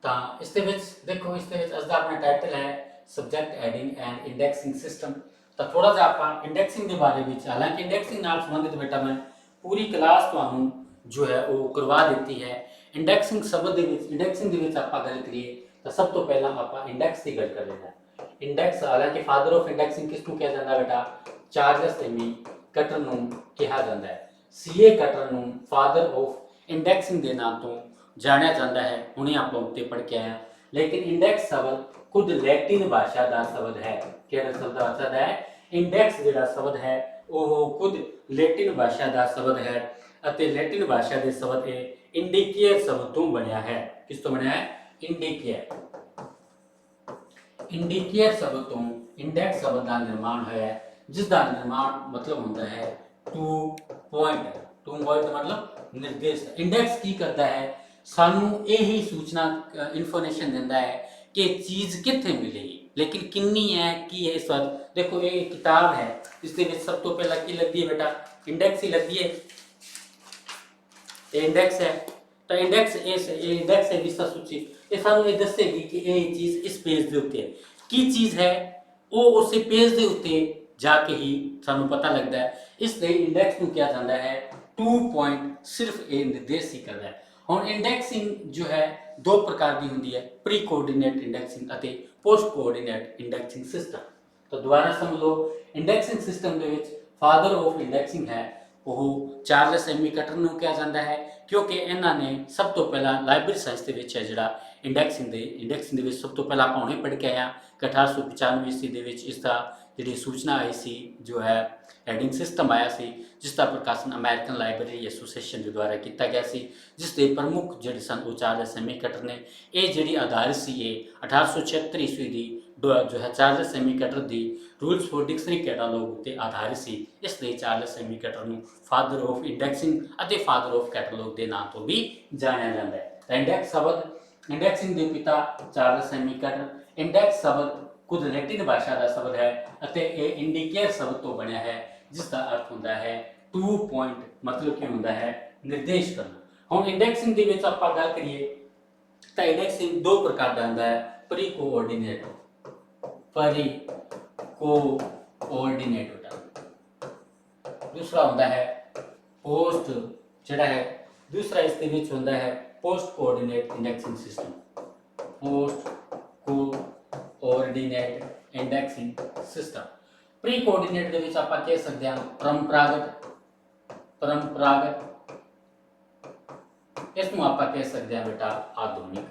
ਤਾਂ ਇਸ ਦੇ ਵਿੱਚ ਦੇਖੋ, ਇਸ ਦੇ ਵਿੱਚ ਅੱਜ ਦਾ ਆਪਣਾ ਟਾਈਟਲ ਹੈ subject heading and indexing system. ਤਾਂ ਥੋੜਾ ਜਿਹਾ ਆਪਾਂ ਇੰਡੈਕਸਿੰਗ ਦੇ ਬਾਰੇ ਵਿੱਚ, ਹਾਲਾਂਕਿ ਇੰਡੈਕਸਿੰਗ ਨਾਲ ਸੰਬੰਧਿਤ ਬੇਟਾ ਮੈਂ ਪੂਰੀ ਕਲਾਸ ਤੁਹਾਨੂੰ ਜੋ ਹੈ ਉਹ ਕਰਵਾ ਦਿੱਤੀ ਹੈ। ਇੰਡੈਕਸਿੰਗ ਸ਼ਬਦ ਦੇ ਵਿੱਚ, ਇੰਡੈਕਸਿੰਗ ਦੇ ਵਿੱਚ ਆਪਾਂ ਗੱਲ ਕਰੀਏ ਤਾਂ ਸਭ ਤੋਂ ਪਹਿਲਾਂ ਆਪਾਂ ਇੰਡੈਕਸ ਦੀ ਗੱਲ ਕਰ ਲੈਣਾ। ਇੰਡੈਕਸ, ਹਾਲਾਂਕਿ ਫਾਦਰ ਆਫ ਇੰਡੈਕਸਿੰਗ ਕਿਸ ਨੂੰ ਕਿਹਾ ਜਾਂਦਾ ਬੇਟਾ? ਚਾਰਲਸ ਐਮੀ ਕਟਰ ਨੂੰ ਕਿਹਾ ਜਾਂਦਾ ਹੈ। ਸੀਏ ਕਟਰ ਨੂੰ ਫਾਦਰ ਆਫ ਇੰਡੈਕਸਿੰਗ ਦੇ ਨਾਮ ਤੋਂ ਜਾਣਿਆ ਜਾਂਦਾ ਹੈ। ਹੁਣੇ ਆਪਾਂ ਉੱਤੇ ਪੜ੍ਹ ਕੇ ਆਏ। ਲੇਕਿਨ ਇੰਡੈਕਸ ਸ਼ਬਦ ਖੁਦ ਲੈਟਿਨ ਭਾਸ਼ਾ ਦਾ ਸ਼ਬਦ ਹੈ। ਕਿਹੜਾ ਸ਼ਬਦ ਆਸਦ ਹੈ? ਇੰਡੈਕਸ ਜਿਹੜਾ ਸ਼ਬਦ ਹੈ ਉਹ ਖੁਦ ਲੈਟਿਨ ਭਾਸ਼ਾ ਦਾ ਸ਼ਬਦ ਹੈ ਅਤੇ ਲੈਟਿਨ ਭਾਸ਼ਾ ਦੇ ਸ਼ਬਦ ਇਹ ਇੰਡੀਕੇਅਰ ਸ਼ਬਦ ਤੋਂ ਬਣਿਆ ਹੈ। ਕਿਸ ਤੋਂ ਬਣਿਆ ਹੈ? ਇੰਡੀਕੇਅਰ। ਇੰਡੀਕੇਅਰ ਸ਼ਬਦ ਤੋਂ ਇੰਡੈਕਸ ਸ਼ਬਦ ਦਾ ਨਿਰਮਾਣ ਹੋਇਆ ਹੈ, ਜਿਸ ਦਾ ਨਿਰਮਾਣ ਮਤਲਬ ਹੁੰਦਾ ਹੈ ਟੂ ਪੁਆਇੰਟ। ਟੂ ਪੁਆਇੰਟ ਮਤਲਬ ਨਿਰਦੇਸ਼। ਇੰਡੈਕਸ ਕੀ ਕਰਦਾ ਹੈ? ਸਾਨੂੰ ਇਹੀ ਸੂਚਨਾ ਇਨਫੋਰਮੇਸ਼ਨ ਦਿੰਦਾ ਹੈ ਕਿ ਚੀਜ਼ ਕਿੱਥੇ ਮਿਲੇਗੀ, ਲੇਕਿਨ ਕਿੰਨੀ ਹੈ, ਕੀ ਹੈ ਇਸ ਵਕਤ। ਦੇਖੋ ਇਹ ਕਿਤਾਬ ਹੈ, ਇਸ ਦੇ ਵਿੱਚ ਸਭ ਤੋਂ ਪਹਿਲਾਂ ਕੀ ਲੱਗਦੀ ਹੈ ਬੇਟਾ? ਇੰਡੈਕਸ ਹੀ ਲੱਗਦੀ ਹੈ। ਇਹ ਇੰਡੈਕਸ ਹੈ। ਤਾਂ ਇੰਡੈਕਸ ਇੰਡੈਕਸ ਹੈ ਵਿਸ਼ਾ ਸੂਚੀ। ਇਹ ਸਾਨੂੰ ਇਹ ਦੱਸੇਗੀ ਕਿ ਇਹ ਚੀਜ਼ ਇਸ ਪੇਜ ਦੇ ਉੱਤੇ ਹੈ। ਕੀ ਚੀਜ਼ ਹੈ ਉਹ ਉਸੇ ਪੇਜ ਦੇ ਉੱਤੇ ਜਾ ਕੇ ਹੀ ਸਾਨੂੰ ਪਤਾ ਲੱਗਦਾ ਹੈ। ਇਸ ਲਈ ਇੰਡੈਕਸ ਨੂੰ ਕਿਹਾ ਜਾਂਦਾ ਹੈ ਟੂ ਪੁਆਇੰਟ। ਸਿਰਫ ਇਹ ਨਿਰਦੇਸ਼ ਹੀ ਕਰਦਾ ਹੈ। ਹੁਣ ਇੰਡੈਕਸਿੰਗ ਜੋ ਹੈ ਦੋ ਪ੍ਰਕਾਰ ਦੀ ਹੁੰਦੀ ਹੈ, ਪ੍ਰੀ ਕੋਆਰਡੀਨੇਟ ਇੰਡੈਕਸਿੰਗ ਅਤੇ ਪੋਸਟ ਕੋਆਰਡੀਨੇਟ ਇੰਡੈਕਸਿੰਗ ਸਿਸਟਮ। ਤਾਂ ਦੁਬਾਰਾ ਸਮਝ ਲਓ, ਇੰਡੈਕਸਿੰਗ ਸਿਸਟਮ ਦੇ ਵਿੱਚ ਫਾਦਰ ਆਫ ਇੰਡੈਕਸਿੰਗ ਹੈ ਉਹ ਚਾਰਲਸ ਐਮੀ ਕਟਰ ਨੂੰ ਕਿਹਾ ਜਾਂਦਾ ਹੈ, ਕਿਉਂਕਿ ਇਹਨਾਂ ਨੇ ਸਭ ਤੋਂ ਪਹਿਲਾਂ ਲਾਇਬ੍ਰੇਰੀ ਸਾਇੰਸ ਦੇ ਵਿੱਚ ਹੈ ਜਿਹੜਾ ਇੰਡੈਕਸਿੰਗ ਦੇ ਵਿੱਚ ਸਭ ਤੋਂ ਪਹਿਲਾਂ ਆਪਾਂ ਹੁਣੇ ਪੜ੍ਹ ਕੇ ਆਏ ਹਾਂ ਕਿ 1895 ਈਸਵੀ ਦੇ ਵਿੱਚ ਇਸ ਦਾ ਜਿਹੜੀ ਸੂਚਨਾ ਆਈ ਸੀ, ਜੋ ਹੈ ਹੈਡਿੰਗ ਸਿਸਟਮ ਆਇਆ ਸੀ, ਜਿਸ ਦਾ ਪ੍ਰਕਾਸ਼ਨ ਅਮਰੀਕਨ ਲਾਇਬ੍ਰੇਰੀ ਐਸੋਸੀਏਸ਼ਨ ਦੇ ਦੁਆਰਾ ਕੀਤਾ ਗਿਆ ਸੀ, ਜਿਸ ਦੇ ਪ੍ਰਮੁੱਖ ਜਿਹੜੇ ਸਨ ਉਹ ਚਾਰਲਸ ਐਮੀ ਕਟਰ ਨੇ। ਇਹ ਜਿਹੜੀ ਆਧਾਰਿਤ ਸੀ ਇਹ 1876 ਈਸਵੀ ਦੀ ਜੋ ਹੈ Charles Ammy cutter the rules for dictionary catalogue ਉੱਤੇ ਆਧਾਰਿਤ ਸੀ। ਇਸ ਲਈ ਚਾਰਲਸ ਐਮੀ ਕਟਰ ਨੂੰ ਫਾਦਰ ਆਫ ਇੰਡੈਕਸਿੰਗ ਅਤੇ ਫਾਦਰ ਆਫ ਕੈਟਾਲੌਗ ਦੇ ਨਾਮ ਤੋਂ ਵੀ ਜਾਣਿਆ ਜਾਂਦਾ ਹੈ। ਤਾਂ ਇੰਡੈਕਸ ਸ਼ਬਦ, ਇੰਡੈਕਸਿੰਗ ਦੇ ਪਿਤਾ ਚਾਰਲਸ ਐਮੀ ਕਟਰ। ਇੰਡੈਕਸ ਸ਼ਬਦ ਖੁਦ ਲੈਟਿਨ ਭਾਸ਼ਾ ਦਾ ਸ਼ਬਦ ਹੈ ਅਤੇ ਇਹ ਇੰਡੀਕੇਅਰ ਸ਼ਬਦ ਤੋਂ ਬਣਿਆ ਹੈ, ਜਿਸ ਦਾ ਅਰਥ ਹੁੰਦਾ ਹੈ ਟੂ ਪੁਆਇੰਟ। ਮਤਲਬ ਕੀ ਹੁੰਦਾ ਹੈ? ਨਿਰਦੇਸ਼ ਕਰਨਾ। ਹੁਣ ਇੰਡੈਕਸਿੰਗ ਦੇ ਵਿੱਚ ਆਪਾਂ ਗੱਲ ਕਰੀਏ ਤਾਂ ਇੰਡੈਕਸਿੰਗ ਦੋ ਪ੍ਰਕਾਰ ਦਾ ਹੁੰਦਾ ਹੈ, ਪ੍ਰੀ ਕੋਆਰਡੀਨੇਟ, ਪ੍ਰੀ ਕੋਆਰਡੀਨੇਟ दूसरा होता है पोस्ट ਜਿਹੜਾ ਹੈ दूसरा ਇਸ ਦੇ ਵਿੱਚ ਹੁੰਦਾ ਹੈ post coordinate indexing system. Post coordinate indexing system pre coordinate ਦੇ ਵਿੱਚ ਆਪਾਂ ਕਹਿ ਸਕਦੇ ਹਾਂ परंपरागत ਇਸ ਨੂੰ ਆਪਾਂ ਕਹਿ ਸਕਦੇ ਹਾਂ ਬੇਟਾ ਆਧੁਨਿਕ।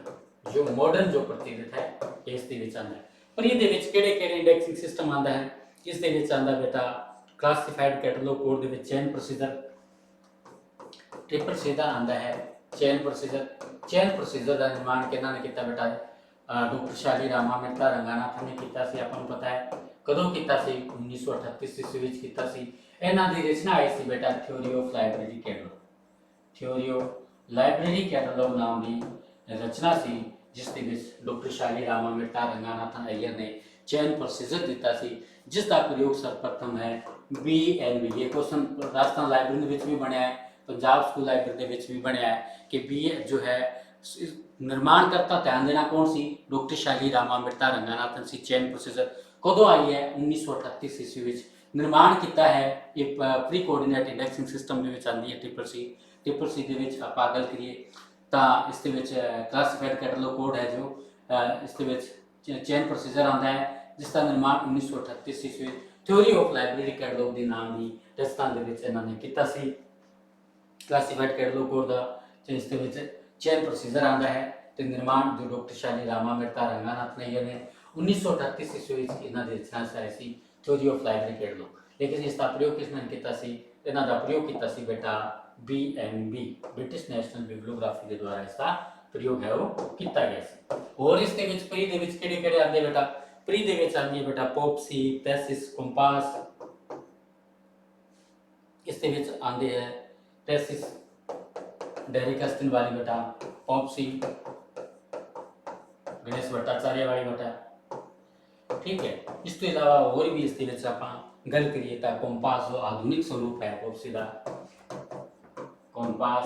ਜੋ ਮਾਡਰਨ ਜੋ ਪ੍ਰਚਲਿਤ ਹੈ ਇਸ ਦੇ ਵਿੱਚ ਆਉਂਦਾ ਹੈ। ਪ੍ਰੀ ਦੇ ਵਿੱਚ ਕਿਹੜੇ ਇੰਡੈਕਸਿੰਗ ਸਿਸਟਮ ਆਉਂਦਾ ਹੈ? ਇਸ ਦੇ ਵਿੱਚ ਆਉਂਦਾ ਬੇਟਾ क्लासिफाइड कैटलॉग कोड ਦੇ ਵਿੱਚ चेन प्रोसीजर, ट्रिपल सीधा आंदा है चेन प्रोसीजर। चेन प्रोसीजर ਦਾ ਨਿਰਮਾਣ ਕਿਹਨਾਂ ਨੇ ਕੀਤਾ ਬੇਟਾ? ਡਾਕਟਰ ਸ਼ਾਲੀ ਰਾਮਾ ਮਿਰਤਾ ਰੰਗਾਨਾਥਨ ਨੇ ਕੀਤਾ ਸੀ। ਆਪਾਂ ਨੂੰ ਪਤਾ ਹੈ ਕਦੋਂ ਕੀਤਾ ਸੀ? 1938 ਈਸਵੀ ਵਿੱਚ ਕੀਤਾ ਸੀ। ਇਹਨਾਂ ਦੀ ਰਚਨਾ ਆਈ ਸੀ ਬੇਟਾ theory of library catalogue. Theory of library catalogue ਨਾਮ ਦੀ ਰਚਨਾ ਸੀ, ਜਿਸ ਦੇ ਵਿੱਚ ਡਾਕਟਰ ਸ਼ਾਲੀ ਰਾਮਾ ਮਿਰਤਾ ਰੰਗਾਨਾਥਨ ਅਈਅਰ ਨੇ चेन प्रोसीजर ਦਿੱਤਾ ਸੀ, ਜਿਸ ਦਾ ਪ੍ਰਯੋਗ ਸਰਵਪ੍ਰਥਮ ਹੈ BNB। ਇਹ ਕੁਐਸਚਨ ਰਾਜਸਥਾਨ ਲਾਇਬ੍ਰੇਰੀ ਦੇ ਵਿੱਚ ਵੀ ਬਣਿਆ ਹੈ, पंजाब स्कूल लाइब्रेरी ਦੇ ਵਿੱਚ ਵੀ ਬਣਿਆ ਹੈ ਕਿ बी जो है निर्माण करता ध्यान देना कौन सी? डॉक्टर शाली रामा मिर्ता रंगानाथन सी। चेन प्रोसीजर कदों आई है? 1938 ईस्वी ਵਿੱਚ निर्माण किया है। ये प्री कोऑर्डिनेट इंडेक्सिंग सिस्टम ਦੇ ਵਿੱਚ ਆਉਂਦੀ ਹੈ ट्रिपल सी ਦੇ ਵਿੱਚ ਆਪਾਂ ਗੱਲ ਕਰੀਏ ਤਾਂ ਇਸ ਦੇ ਵਿੱਚ ਕਲਾਸੀਫਾਈਡ ਕੈਟਲੌਗ ਕੋਡ ਹੈ ਜੋ ਇਸ ਦੇ ਵਿੱਚ चेन प्रोसीजर आंदा है, जिसका निर्माण 1938 ईस्वी थ्योरी ऑफ लाइब्रेरी कैटलॉग के नाम की रचना ਦੇ ਵਿੱਚ ਇਹਨਾਂ ਨੇ ਕੀਤਾ ਸੀ। क्लासीफाइड कैटलॉग कोड ਦਾ ਇਸ ਦੇ ਵਿੱਚ चेन प्रोसीजर आंदा है ਤੇ निर्माण जो डॉक्टर शाली रामा मिर्ता रंगानाथन अय्यर ने 1938 ईस्वी ਵਿੱਚ ਇਹਨਾਂ ਦੀ ਰਚਨਾ ਸਾਈ ਸੀ थ्योरी ऑफ लाइब्रेरी कैटलॉग। लेकिन ਇਸ ਦਾ ਪ੍ਰਯੋਗ ਕਿਸ ਨੇ ਕੀਤਾ ਸੀ? ਇਹਨਾਂ ਦਾ ਪ੍ਰਯੋਗ ਕੀਤਾ ਸੀ ਬੇਟਾ BNB, ब्रिटिश ਨੈਸ਼ਨਲ ਬਿਬਲੀਓਗ੍ਰਾਫੀ ਦੇ ਦੁਆਰਾ ਇਸ ਦਾ प्रयोग है वो किया गया सी। और इस प्री दे विच किहड़े आंदे बेटा? प्री दे विच आंदी बेटा पॉप्सी, पेसिस, कंपास। इस दे विच आंदे है पेसिस, डेरिक अस्टिन वाली बेटा पॉप्सी, गणेश भट्टाचार्य वाली बेटा, ठीक है। इस तो इलावा और भी इसके विच आपां गल करिए तो कंपास जो आधुनिक स्वरूप है वो सीधा कंपास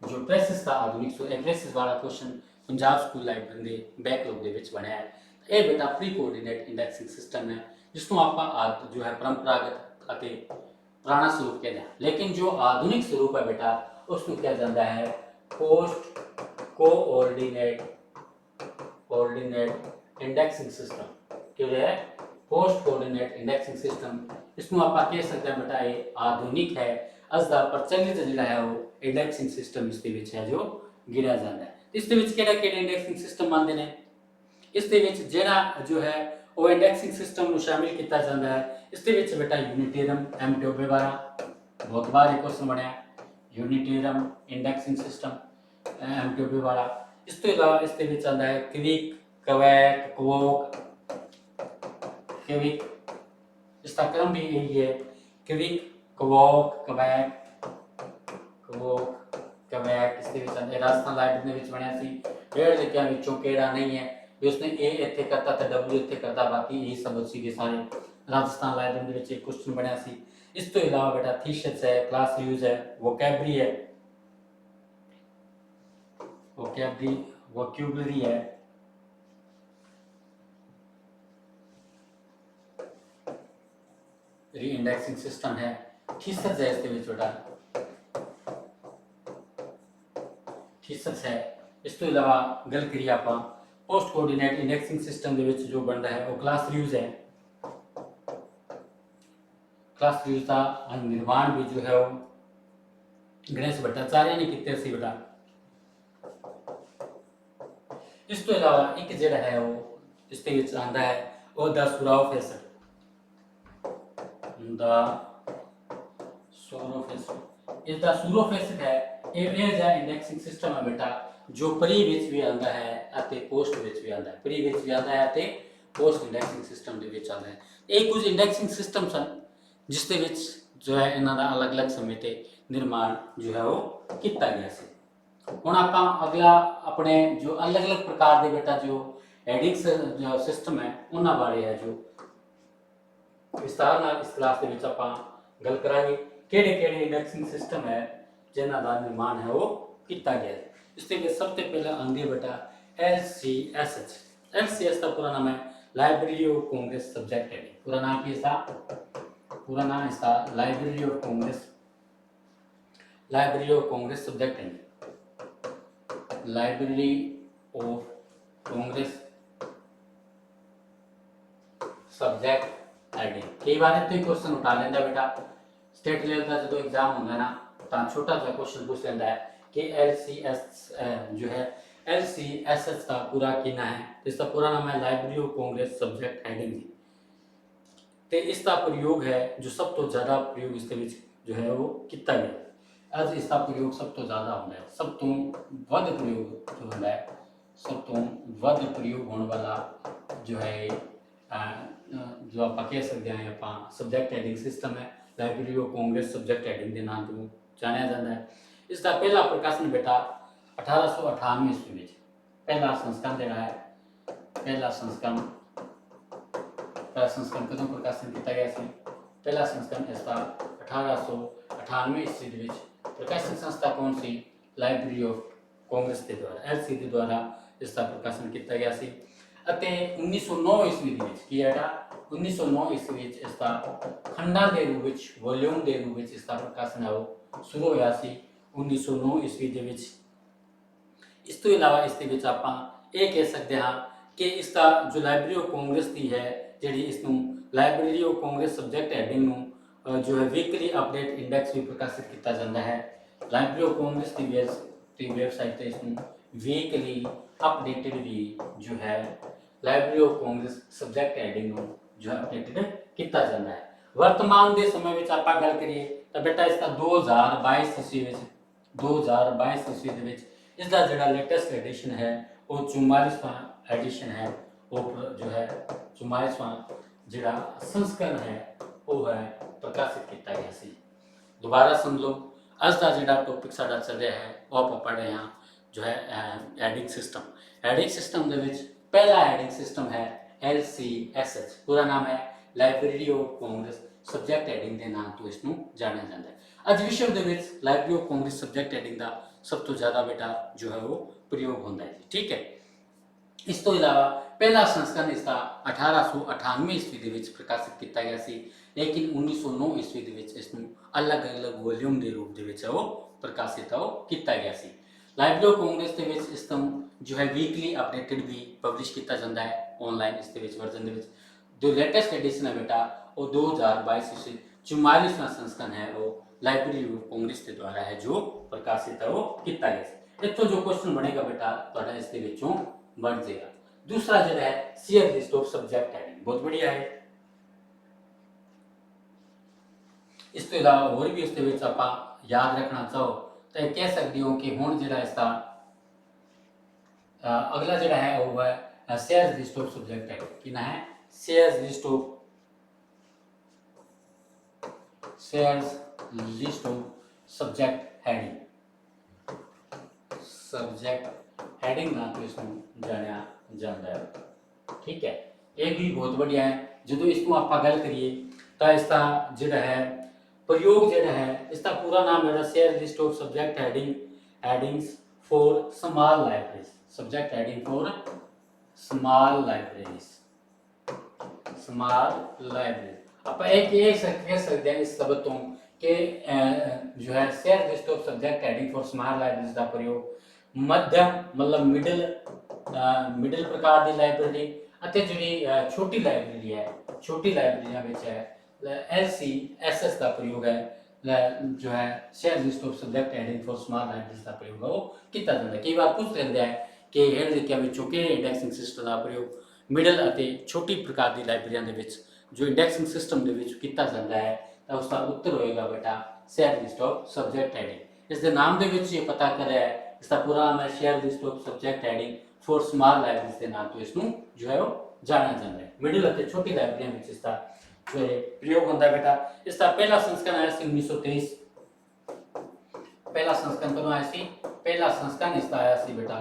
जो प्रेसिस का आधुनिक स्वरूप प्रेसिस वाला क्वेश्चन पंजाब स्कूल लाइब्रेरी ਦੇ बैकलॉग ਦੇ ਵਿੱਚ ਬਣਿਆ ਹੈ। ਇਹ ਬੇਟਾ ਪ੍ਰੀ ਕੋਆਰਡੀਨੇਟ ਇੰਡੈਕਸਿੰਗ ਸਿਸਟਮ ਹੈ ਜਿਸ ਨੂੰ ਆਪਾਂ ਜੋ ਹੈ ਪਰੰਪਰਾਗਤ ਅਤੇ ਪੁਰਾਣਾ ਸਰੂਪ ਕਹਿੰਦੇ ਹਾਂ, ਲੇਕਿਨ ਜੋ ਆਧੁਨਿਕ ਸਰੂਪ ਹੈ ਬੇਟਾ ਉਸ ਨੂੰ ਕਿਹਾ ਜਾਂਦਾ ਹੈ ਪੋਸਟ ਕੋਆਰਡੀਨੇਟ ਇੰਡੈਕਸਿੰਗ ਸਿਸਟਮ। ਕਿਉਂ ਹੈ पोस्ट कोऑर्डिनेट इंडेक्सिंग सिस्टम, इसमें आप कह सकते हैं बेटा ये आधुनिक है अस दा प्रचलित जिहड़ा है वो इंडेक्सिंग सिस्टम इस दे विच है जो गिणिया जाता है। इस दे विच किहड़ा इंडेक्सिंग सिस्टम आंदे ने, इस दे विच जिहड़ा जो है वो इंडेक्सिंग सिस्टम ਨੂੰ शामिल किया जाता है। इस दे विच बेटा यूनिटेरियम M12 वाला बहुत बार एक क्वेश्चन बनया, यूनिटेरियम इंडेक्सिंग सिस्टम M12 वाला। इस तो इलावा इस दे विच आंदा है क्विक, क्वैक, क्वोक, क्विक, इसका क्रम भी यही है quick, Kwok, quack, Kwok, quack. इसके विच राजस्थान लाइब्रेरी ने विच बनया सी। डेढ़ लिखिया विचों केड़ा नहीं है भी उसने ए इत्थे करता तो W इत्थे करता, बाकी यही सब सीगे सारे राजस्थान लाइब्रेरी दे विच एक क्वेश्चन बनया सी। इस तो इलावा बेटा थीसिस है, क्लास यूज है, वोकैबरी है, वोकैबुलरी है, री इंडेक्सिंग सिस्टम है, थीसिस है। इसके विच बेटा थीसिस है। इस तो इलावा गल करिए आप पोस्ट कोऑर्डिनेट इंडेक्सिंग सिस्टम दे विच जो बनता है वो क्लास यूज है। क्लास यूज का निर्माण भी जो है वो गणेश भट्टाचार्य ने किया सी बेटा। इस तो इलावा एक जिहड़ा है वो इसके विच आंदा है वो द सूरोफेस, इस द सूरोफेस है ये जो इंडेक्सिंग सिस्टम है बेटा जो प्री विच भी आंदा है अते पोस्ट विच भी आंदा है, प्री विच भी आंदा है अते पोस्ट इंडेक्सिंग सिस्टम दे विच आंदा है। ਇਹ ਕੁਝ इंडेक्सिंग सिस्टम सन जिस दे विच जो है इन्हां दा अलग-अलग समय ते निर्माण जो है वो किया गया सी। हुण आपां अगला अपने जो अलग-अलग प्रकार दे बेटा जो हेडिंग्स जो सिस्टम है उन्हां बारे है जो विस्तार नाल इस क्लास दे विच आपां गल करांगे किहड़े-किहड़े इंडेक्सिंग सिस्टम है जिन्हां दा निर्माण है वो किया गया है। इसके लिए सबसे पहले आंदी है बेटा LCSH। LCS का पूरा नाम है library of Congress subject heading. पूरा नाम क्या था? पूरा नाम इसका library of Congress subject heading, library of Congress subject heading. कई बार तो क्वेश्चन उठा लेंदा बेटा स्टेट लेवल का जो एग्जाम होगा ना तो छोटा सा क्वेश्चन पूछ लेता है कि LCS जो है LCSS का पूरा किना है, इसका पूरा नाम है library of Congress subject heading. तो इसका प्रयोग है जो सब तो ज़्यादा प्रयोग इसके विच जो है वो किया गया। अज इसका प्रयोग सब तो ज़्यादा होता है, सब तो वध प्रयोग जो होता है, सब तो वध प्रयोग होने वाला जो है जो आप कह सकते हैं आप सब्जेक्ट हेडिंग सिस्टम है library of Congress subject heading के नाम तो जाना जाता है। इसका पहला प्रकाशन बेटा 1898 ईस्वी में पहला संस्करण जोड़ा है, पहला संस्करण कदों प्रकाशन किया गया सी? पहला संस्करण इसका 1898 ईस्वी में प्रकाशन संस्था कौन सी? लाइब्रेरी ऑफ कांग्रेस के द्वारा LC के द्वारा इसका प्रकाशन किया गया सी। 1909 ईस्वी के की है 1909 ईस्वी इसका खंडा के रूप में वॉल्यूम के रूप में इसका प्रकाशन है वो शुरू होया सी 1909 ईस्वी के विच। इस तो इलावा इसके विच आपां ये कह सकते हैं कि इसका जो लाइब्रेरी ऑफ कांग्रेस की है जी इसनूं library of Congress subject heading नूं जो है वीकली अपडेट इंडेक्स भी प्रकाशित किया जाता है। लाइब्रेरी ऑफ कांग्रेस की वेबसाइट पर इसनूं वीकली अपडेटेड भी जो है library of Congress subject heading नूं जो है अपडेटेड किया जाता है। वर्तमान के समय में आप गल करिए तो बेटा इसका 2022 ईस्वी के इसका जो लेटेस्ट एडिशन है वो 44वां एडिशन है, वो जो है 44वां जो संस्करण है वो है प्रकाशित किया गया सी। दोबारा सुन लो, अज का जो टॉपिक साडा चल रहा है वो आप पढ़ रहे हैं जो है एडिंग सिस्टम ਦੇ ਵਿੱਚ ਪਹਿਲਾ ਐਡਿੰਗ ਸਿਸਟਮ ਹੈ LCSH, ਪੂਰਾ ਨਾਮ ਹੈ library of Congress subject heading ਦੇ ਨਾਮ ਤੋਂ ਇਸ ਨੂੰ ਜਾਣਿਆ ਜਾਂਦਾ ਹੈ। ਅੱਜ ਵਿਸ਼ਵ ਦੇ ਵਿੱਚ library of Congress subject heading ਦਾ ਸਭ ਤੋਂ ਜ਼ਿਆਦਾ ਬੇਟਾ ਜੋ ਹੈ ਉਹ ਪ੍ਰਯੋਗ ਹੁੰਦਾ ਹੈ ਜੀ, ਠੀਕ ਹੈ। ਇਸ ਤੋਂ ਇਲਾਵਾ ਪਹਿਲਾ ਸੰਸਕਰਣ ਇਸ ਦਾ 1898 ਈਸਵੀ ਦੇ ਵਿੱਚ ਪ੍ਰਕਾਸ਼ਿਤ ਕੀਤਾ ਗਿਆ ਸੀ, ਲੇਕਿਨ 1909 ਈਸਵੀ ਦੇ ਵਿੱਚ ਇਸ ਨੂੰ ਅਲੱਗ-ਅਲੱਗ ਵੋਲਿਊਮ ਦੇ ਰੂਪ ਦੇ ਵਿੱਚ ਉਹ ਪ੍ਰਕਾਸ਼ਿਤ ਕੀਤਾ ਗਿਆ ਸੀ। ਲਾਇਬ੍ਰੇਰੀ ਆਫ ਕਾਂਗਰਸ ਦੇ ਵਿੱਚ ਇਸ ਤੋਂ ਜੋ ਹੈ ਵੀਕਲੀ ਅਪਡੇਟਡ ਵੀ ਪਬਲਿਸ਼ ਕੀਤਾ ਜਾਂਦਾ ਹੈ ਆਨਲਾਈਨ। ਇਸ ਦੇ ਵਿੱਚ ਵਰਜ਼ਨ ਦੇ ਵਿੱਚ ਜੋ ਲੇਟੈਸਟ ਐਡੀਸ਼ਨ ਹੈ ਬੇਟਾ ਉਹ 2022 ਈਸਵੀ 44ਵਾਂ ਸੰਸਕਰਣ ਹੈ ਉਹ ਲਾਇਬ੍ਰੇਰੀ ਆਫ ਕਾਂਗਰਸ ਦੇ ਦੁਆਰਾ ਹੈ ਜੋ ਪ੍ਰਕਾਸ਼ਿਤ ਹੈ ਉਹ ਕੀਤਾ ਗਿਆ ਸੀ। ਇੱਥੋਂ ਜੋ ਕੁਐਸਚਨ ਬਣੇਗਾ ਬੇਟਾ ਤੁਹਾਡਾ ਇਸ ਦੇ ਵਿੱਚੋਂ ਬਣ ਜਾਏਗਾ। दूसरा जो है Sears list of subject heading, बहुत बढ़िया है। इस तो इलावा और भी उसके विच आपां याद रखना चाहो तो कह सकते हो कि हुण जिहड़ा इसका अगला जिहड़ा है वो है Sears list of subject heading. किना है Sears list of subject heading ना तो इसको जानिया ਜਾਂਦਾ ਹੈ, ठीक है। ये भी बहुत बढ़िया है। जो इसको आप गल करिए तो इसका जोड़ा है प्रयोग जोड़ा है इसका पूरा नाम है Sears list of subject headings for small libraries, subject heading for small libraries. आप एक ये कह सकते हैं इस शब्द तो कि जो है Sears list of subject heading for small libraries का प्रयोग मध्यम मतलब मिडल प्रकार की लाइब्रेरी ਅਤੇ ਜਿਹੜੀ ਛੋਟੀ ਲਾਇਬ੍ਰੇਰੀ ਹੈ, ਛੋਟੀ ਲਾਇਬ੍ਰੇਰੀਆਂ ਵਿੱਚ ਹੈ LCSS ਦਾ ਪ੍ਰਯੋਗ ਹੈ ਜੋ ਹੈ Sears list of subject heading for small libraries ਦਾ ਪ੍ਰਯੋਗ ਉਹ ਕੀਤਾ ਜਾਂਦਾ। ਕਈ ਵਾਰ ਪੁੱਛ ਲੈਂਦੇ ਆ ਕਿ ਹੇਠ ਲਿਖਿਆਂ ਵਿੱਚੋਂ ਕਿਹੜੇ ਇੰਡੈਕਸਿੰਗ ਸਿਸਟਮ ਦਾ ਪ੍ਰਯੋਗ ਮਿਡਲ ਅਤੇ ਛੋਟੀ ਪ੍ਰਕਾਰ ਦੀ ਲਾਇਬ੍ਰੇਰੀਆਂ ਦੇ ਵਿੱਚ ਜੋ ਇੰਡੈਕਸਿੰਗ ਸਿਸਟਮ ਦੇ ਵਿੱਚ ਕੀਤਾ ਜਾਂਦਾ ਹੈ ਤਾਂ ਉਸ ਦਾ ਉੱਤਰ ਹੋਏਗਾ ਬੇਟਾ share list of subject heading. ਇਸ ਦੇ ਨਾਮ ਦੇ ਵਿੱਚ ਇਹ ਪਤਾ ਕਰ ਰਿਹਾ ਹੈ इसका पूरा नाम है Sears list of subject heading for small libraries के नाम तो इसको जो है वो जाना जाता है। मिडिल और छोटी लाइब्रेरियों में इसका जो है प्रयोग होता है बेटा। इसका पहला संस्करण आया 1923। पहला संस्करण कदों आया सी? पहला संस्करण इसका आया सी बेटा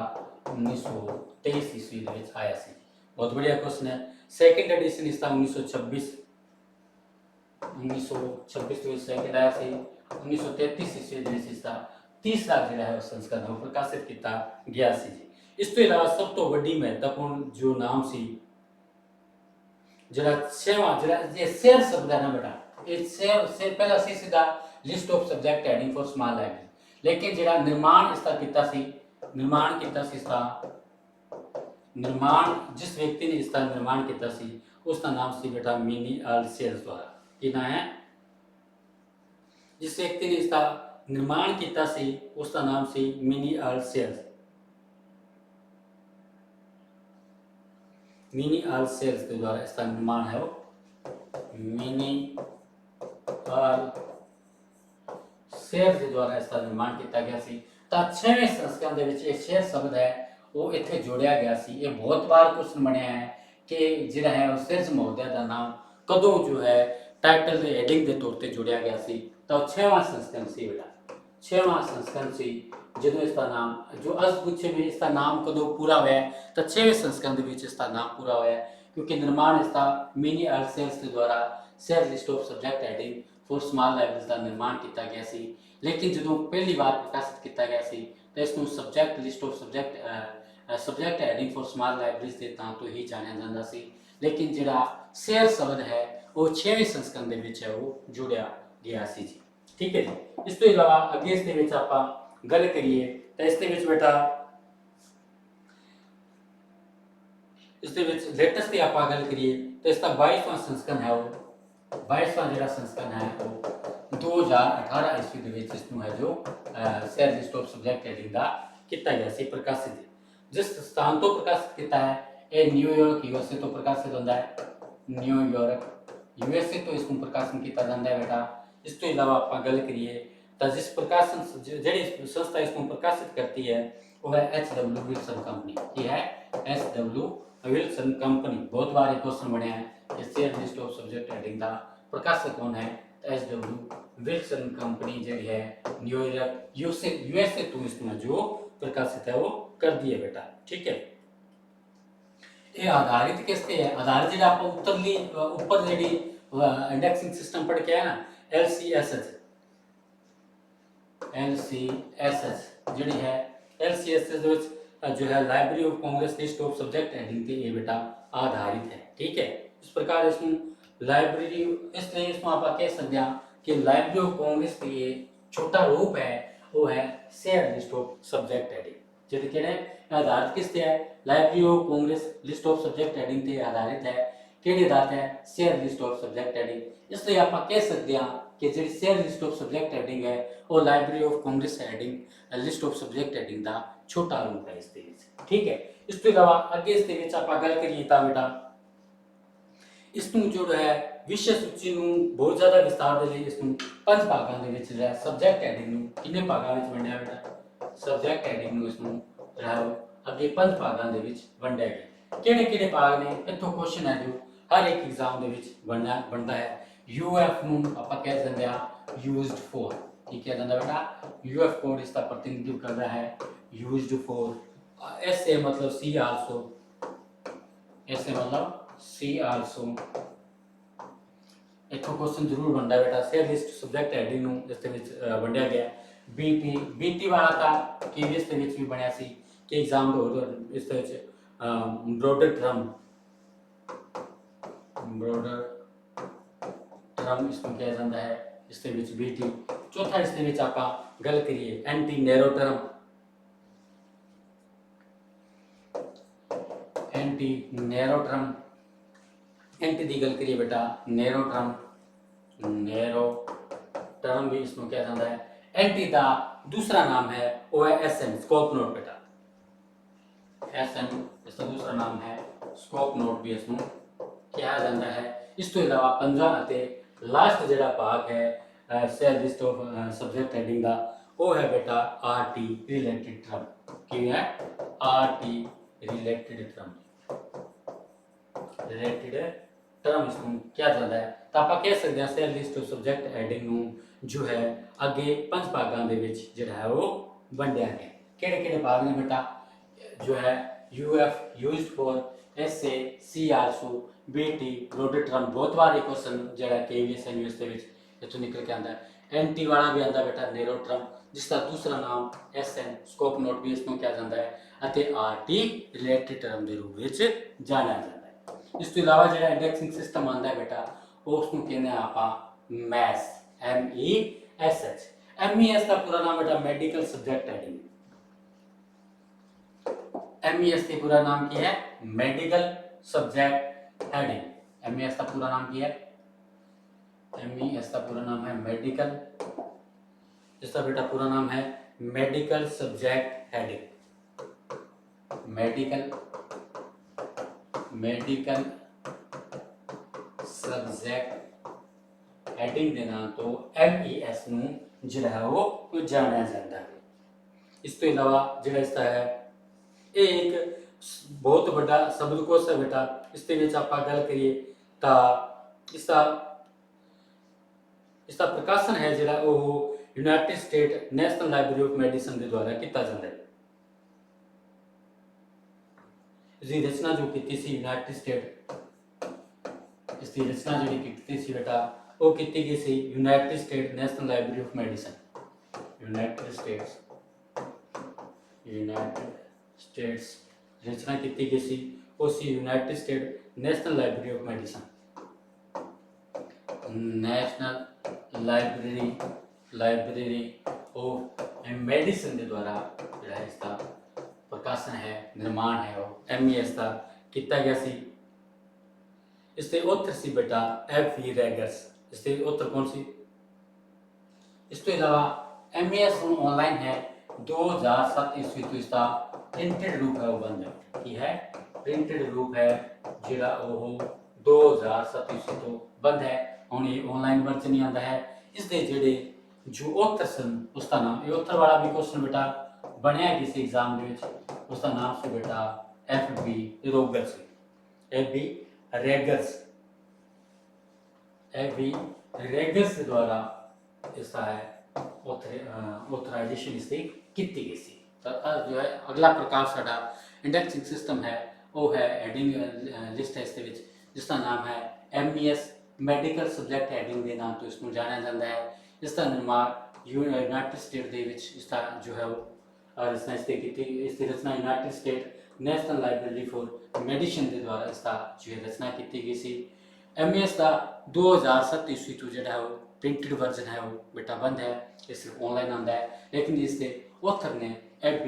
1923 ईस्वी में आया सी। बहुत बढ़िया क्वेश्चन है। सेकंड एडिशन इसका 1926 तो सेकंड आया सी। 1933 ईस्वी में इसका तीसरा जिहड़ा है संस्करण वो प्रकाशित किया गया सी जी। इस तो इलावा सब तो वड्डी महत्वपूर्ण जो नाम सी जिहड़ा छेवां जिहड़ा ये शेयर शब्द है ना बेटा, ये शेयर पहला सी सीधा list of subject heading for small library, लेकिन जिहड़ा निर्माण इसका किया सी इसका निर्माण जिस व्यक्ति ने इसका निर्माण किया सी उसका नाम सी बेटा मिनी आल शेयर्स द्वारा। की ना है जिस व्यक्ति ने इसका निर्माण किया सी उसका नाम सी मिनी आल शेयर्स। मिनी आल शेयर्स के द्वारा इसका निर्माण है वो मिनी आल शेयर्स के द्वारा इसका निर्माण किया गया सी। तो 6वें संस्करण दे विच ये शेयर शब्द है वो इत्थे जोड़िया गया सी। ये बहुत बार क्वेश्चन बनया है कि जिहड़ा है वो सिरज महोदय का नाम कदों जो है टाइटल दे हेडिंग के तौर पर जोड़िया गया सी। तो 6वां संस्करण सी बेटा, 6वां संस्करण सी जो इसका नाम जो अज पूछे में इसका नाम कदों पूरा हुआ तो 6वें संस्करण के इसका नाम पूरा हुआ क्योंकि निर्माण इसका मिनी आल शेयर्स के द्वारा share list of subject heading for small libraries का निर्माण किया गया सी। लेकिन जो पहली बार प्रकाशित किया गया सी तो इसको subject list of subject heading for small libraries के नाम तो ही जाना जाता सी। लेकिन जिहड़ा शेयर शब्द है वो 6वें संस्करण के विच है वो जोड़िया गया सी जी, ठीक है जी। इस तो इलावा अगे इस दे विच आपां गल करिए तो इस दे विच बेटा इस दे विच लेटेस्ट की आपां गल करिए तो इसका 22वां संस्करण है वो 22वां जिहड़ा संस्करण है वो 2018 ईस्वी दे विच इसनूं है जो share list of subject heading दा किया गया सी प्रकाशित। जिस स्थान तो प्रकाशित किया है ये न्यूयॉर्क यूएसए तो प्रकाशित होता है। न्यूयॉर्क यूएसए तो इसको प्रकाशन किया जाता है बेटा। इस तो इलावा आप गल करिए तो जिस प्रकाशन जी संस्था इसको प्रकाशित करती है वो है HW विल्सन कंपनी। ये है HW विल्सन कंपनी। बहुत बार एक क्वेश्चन बने हैं share list of subject heading का प्रकाशक कौन है तो HW विल्सन कंपनी जी है न्यूयॉर्क यूएसए तो इसमें जो प्रकाशित है वो कर दिए बेटा। ठीक है, ये आधारित किसते है? आधारित जो आप उत्तरली ऊपर जी इंडेक्सिंग सिस्टम पढ़ के आया ना, LCSS ਜਿਹੜੀ ਹੈ LCSS ਦੇ ਵਿੱਚ जो है library of Congress list of subject heading ਤੇ ਇਹ बेटा आधारित है। ठीक है, इस प्रकार इसमें लाइब्रेरी इसलिए इसमें आप कह सकते हैं कि लाइब्रेरी ऑफ कांग्रेस का ये छोटा रूप है वो है Sears list of subject heading ਜਿਹੜੇ ਕਿਹੜੇ आधारित किस ते है? Library of Congress list of subject heading ਤੇ आधारित है। ਕਿਹੜੀ ਆधारित है? Sears list of subject heading. इसलिए आप कह सकते हैं कि ਜਿਹੜੀ Sears list of subject heading है वो library of Congress heading list of subject heading ਦਾ ਛੋਟਾ ਰੂਪ ਹੈ ਇਸ ਦੇ ਵਿੱਚ। ਠੀਕ ਹੈ, ਇਸ ਤੋਂ ਇਲਾਵਾ ਅੱਗੇ ਇਸ ਦੇ ਵਿੱਚ ਆਪਾਂ ਗੱਲ ਕਰੀਏ ਤਾਂ ਬੇਟਾ ਇਸ ਨੂੰ ਜੋ ਹੈ ਵਿਸ਼ੇ ਸੂਚੀ ਨੂੰ ਬਹੁਤ ਜ਼ਿਆਦਾ ਵਿਸਤਾਰ ਦੇ ਲਈ ਇਸ ਨੂੰ 5 ਭਾਗਾਂ ਦੇ ਵਿੱਚ ਜਿਹੜਾ ਸਬਜੈਕਟ ਹੈਡਿੰਗ ਨੂੰ ਕਿੰਨੇ ਭਾਗਾਂ ਵਿੱਚ ਵੰਡਿਆ ਬੇਟਾ? ਸਬਜੈਕਟ ਹੈਡਿੰਗ ਨੂੰ ਇਸ ਨੂੰ ਜਿਹੜਾ ਅੱਗੇ 5 ਭਾਗਾਂ ਦੇ ਵਿੱਚ ਵੰਡਿਆ ਗਿਆ। ਕਿਹੜੇ ਕਿਹੜੇ ਭਾਗ ਨੇ? ਇੱਥੋਂ ਕੁਐਸਚਨ ਹੈ ਜੋ ਹਰ ਇੱਕ ਐਗਜ਼ਾਮ ਦੇ ਵਿੱਚ ਬਣਦਾ ਹੈ। UF ਨੂੰ ਆਪਾਂ ਕਹਿ ਦਿੰਦੇ ਆ ਯੂਜ਼ਡ ਫॉर। ठीक है ਜਾਂਦਾ बेटा UF कोड इसका प्रतिनिधित्व कर रहा है यूज्ड फॉर। SA मतलब C आल्सो, SA मतलब C आल्सो। इथों क्वेश्चन जरूर बनता बेटा शेयर लिस्ट सब्जेक्ट हेडिंग ਨੂੰ ਇਸ ਦੇ ਵਿੱਚ ਵੰਡਿਆ ਗਿਆ। BT ਵਾਲਾ ਤਾਂ KVS ਦੇ ਵਿੱਚ ਵੀ ਬਣਿਆ ਸੀ ਕਿ ਐਗਜ਼ਾਮ ਦੇ ਹੋਰ ਇਸ ਦੇ ਵਿੱਚ ਬ੍ਰੌਡਰ ਟਰਮ ਇਸਨੂੰ ਕਿਹਾ ਜਾਂਦਾ ਹੈ ਇਸ ਦੇ ਵਿੱਚ BT। चौथा इस ਆਪਾਂ ਗੱਲ ਕਰੀਏ ਐਂਟੀ ਨੈਰੋ ਟਰਮ। एंटी ਦੀ ਗੱਲ ਕਰੀਏ बेटा ਨੈਰੋ टर्म भी इसमें क्या जाता है। एंटी का दूसरा नाम है वो है SN स्कोप नोट बेटा। SN इसका दूसरा नाम है स्कोप नोट भी इसमें क्या जाता है। इस तो इलावा 15 ਅਤੇ लास्ट ਜਿਹੜਾ भाग है Sears list of subject heading का वो है बेटा RT रिलेटेड टर्म। की है RT रिलेटेड टर्म इसमें क्या चलता है तो आप कह सकते हैं share list of subject heading जो है अगे 5 भागों के विच जिहड़ा है वो वंडिया गया। किहड़े किहड़े भाग ने बेटा जो है UF used for, SA C also, BT broader term बहुत बार एक क्वेश्चन जिहड़ा KVS NUS ਦੇ ਵਿੱਚ इतों निकल के आता है। एंटी वाला भी आता बेटा नैरो टर्म जिसका दूसरा नाम SN स्कोप नोट भी इसमें क्या जाता है ਅਤੇ RT रिलेटेड टर्म के रूप में जाना जाता है। इस तो इलावा जो इंडेक्सिंग सिस्टम आता है बेटा उसको कहते हैं आप मैस MESH। MES का पूरा नाम बेटा मेडिकल सब्जेक्ट हेडिंग। MES का पूरा नाम क्या है? Medical subject heading. MES का पूरा नाम क्या है? MES का पूरा नाम है मेडिकल, इसका बेटा पूरा नाम है medical subject heading. Medical subject heading देना तो MES ਨੂੰ ਜਿਹੜਾ ਹੈ ਉਹ ਜਾਣਿਆ ਜਾਂਦਾ ਹੈ। ਇਸ ਤੋਂ ਇਲਾਵਾ ਜਿਹੜਾ ਇਸਦਾ ਹੈ ਇਹ ਇੱਕ ਬਹੁਤ ਵੱਡਾ ਸ਼ਬਦਕੋਸ਼ ਹੈ बेटा। ਇਸ ਦੇ ਵਿੱਚ ਆਪਾਂ ਗੱਲ ਕਰੀਏ ਤਾਂ इसका प्रकाशन है जिहड़ा वो United State National Library of Medicine के द्वारा किया जाता है। इसकी रचना जो की सी यूनाइटेड स्टेट, इसकी रचना जी की सी बेटा वो की गई सी United State National Library of Medicine. United States रचना की गई सी वो सी United State National Library of Medicine. National Library of Medicine के द्वारा जो इसका प्रकाशन है निर्माण है वो MES का किया गया सी। इसके ऑथर सी बेटा FV रेगर्स। इसके ऑथर कौन सी? इस तो इलावा MES ऑनलाइन है 2007 ईस्वी तो इसका प्रिंटेड रूप है वो बंद है की है प्रिंटेड रूप है जिहड़ा वो 2007 ईस्वी तो बंद है। ਹੁਣ ਇਹ ਆਨਲਾਈਨ ਵਰਜ਼ਨ ਨਹੀਂ ਆਉਂਦਾ ਹੈ। ਇਸ ਦੇ ਜਿਹੜੇ ਜੋ ਔਥਰ ਸਨ ਉਸਦਾ ਨਾਮ ਇਹ ਔਥਰ ਵਾਲਾ ਵੀ ਕੁਐਸਚਨ ਬੇਟਾ ਬਣਿਆ ਕਿਸੇ ਐਗਜ਼ਾਮ ਦੇ ਵਿੱਚ ਉਸਦਾ ਨਾਮ ਸੀ ਬੇਟਾ FB ਰੋਗਰਸ। FB रेगर्स द्वारा इसका है ऑथराइजेशन इसकी की गई सी। जो है अगला प्रकार साडा इंडेक्सिंग सिस्टम है वो है हेडिंग लिस्ट है इस जिसका नाम है MES ਮੈਡੀਕਲ ਸਬਜੈਕਟ ਹੈਡਿੰਗ ਦੇ ਨਾਮ ਤੋਂ ਇਸ ਨੂੰ ਜਾਣਿਆ ਜਾਂਦਾ ਹੈ। ਇਸ ਦਾ ਨਿਰਮਾਣ ਯੂਨਾਈਟਿਡ ਸਟੇਟ ਦੇ ਵਿੱਚ ਇਸ ਦਾ ਜੋ ਹੈ ਉਹ ਰਚਨਾ ਇਸ ਦੀ ਕੀਤੀ ਇਸ ਦੀ ਰਚਨਾ United State National Library for Medicine ਦੇ ਦੁਆਰਾ ਇਸ ਦਾ ਜੋ ਹੈ ਰਚਨਾ ਕੀਤੀ ਗਈ ਸੀ। MES ਦਾ 2007 ਈਸਵੀ ਤੋਂ ਜਿਹੜਾ ਹੈ ਉਹ ਪ੍ਰਿੰਟਡ ਵਰਜ਼ਨ ਹੈ ਉਹ ਬੇਟਾ ਬੰਦ ਹੈ, ਇਹ ਸਿਰਫ ਆਨਲਾइन ਆਉਂਦਾ ਹੈ, ਲੇਕਿन ਇਸ ਦੇ ऑथर ने FB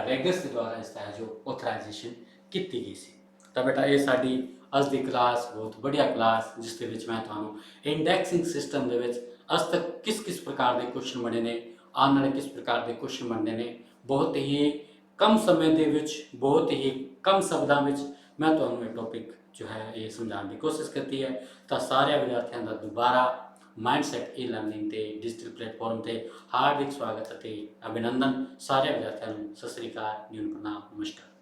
ਰੈਗਸ ਦੇ ਦੁਆਰਾ ਇਸ ਦਾ ਜੋ ਆਥੋਰਾਈਜੇਸ਼ਨ ਕੀਤੀ ਗਈ ਸੀ। ਤਾਂ ਬੇਟਾ ਇਹ ਸਾਡੀ ਅੱਜ ਦੀ ਕਲਾਸ ਬਹੁਤ ਵਧੀਆ ਕਲਾਸ ਜਿਸ ਦੇ ਵਿੱਚ ਮੈਂ ਤੁਹਾਨੂੰ ਇੰਡੈਕਸਿੰਗ ਸਿਸਟਮ ਦੇ ਵਿੱਚ ਅੱਜ ਤੱਕ ਕਿਸ ਪ੍ਰਕਾਰ ਦੇ ਕੁਐਸਚਨ ਬਣੇ ਨੇ, ਆਉਣ ਵਾਲੇ ਕਿਸ ਪ੍ਰਕਾਰ ਦੇ ਕੁਐਸਚਨ ਬਣਦੇ ਨੇ, ਬਹੁਤ ਹੀ ਕਮ ਸਮੇਂ ਦੇ ਵਿੱਚ ਬਹੁਤ ਹੀ ਕਮ ਸ਼ਬਦਾਂ ਵਿੱਚ ਮੈਂ ਤੁਹਾਨੂੰ ਇਹ ਟੌਪਿਕ ਜੋ ਹੈ ਇਹ ਸਮਝਾਉਣ ਦੀ ਕੋਸ਼ਿਸ਼ ਕੀਤੀ ਹੈ। ਤਾਂ ਸਾਰੇ ਵਿਦਿਆਰਥੀਆਂ ਦਾ ਦੁਬਾਰਾ ਮਾਈਂਡਸੈਟ ਈ-ਲਰਨਿੰਗ ਤੇ ਡਿਜੀਟਲ ਪਲੇਟਫਾਰਮ ਤੇ ਹਾਰਦਿਕ ਸਵਾਗਤ ਅਤੇ ਅਭਿਨੰਦਨ। ਸਾਰੇ ਵਿਦਿਆਰਥੀਆਂ ਨੂੰ ਸਤਿ ਸ੍ਰੀ ਅਕਾਲ, ਨਿਊਨ ਪ੍ਰਣਾਮ, ਨਮਸਕਾਰ।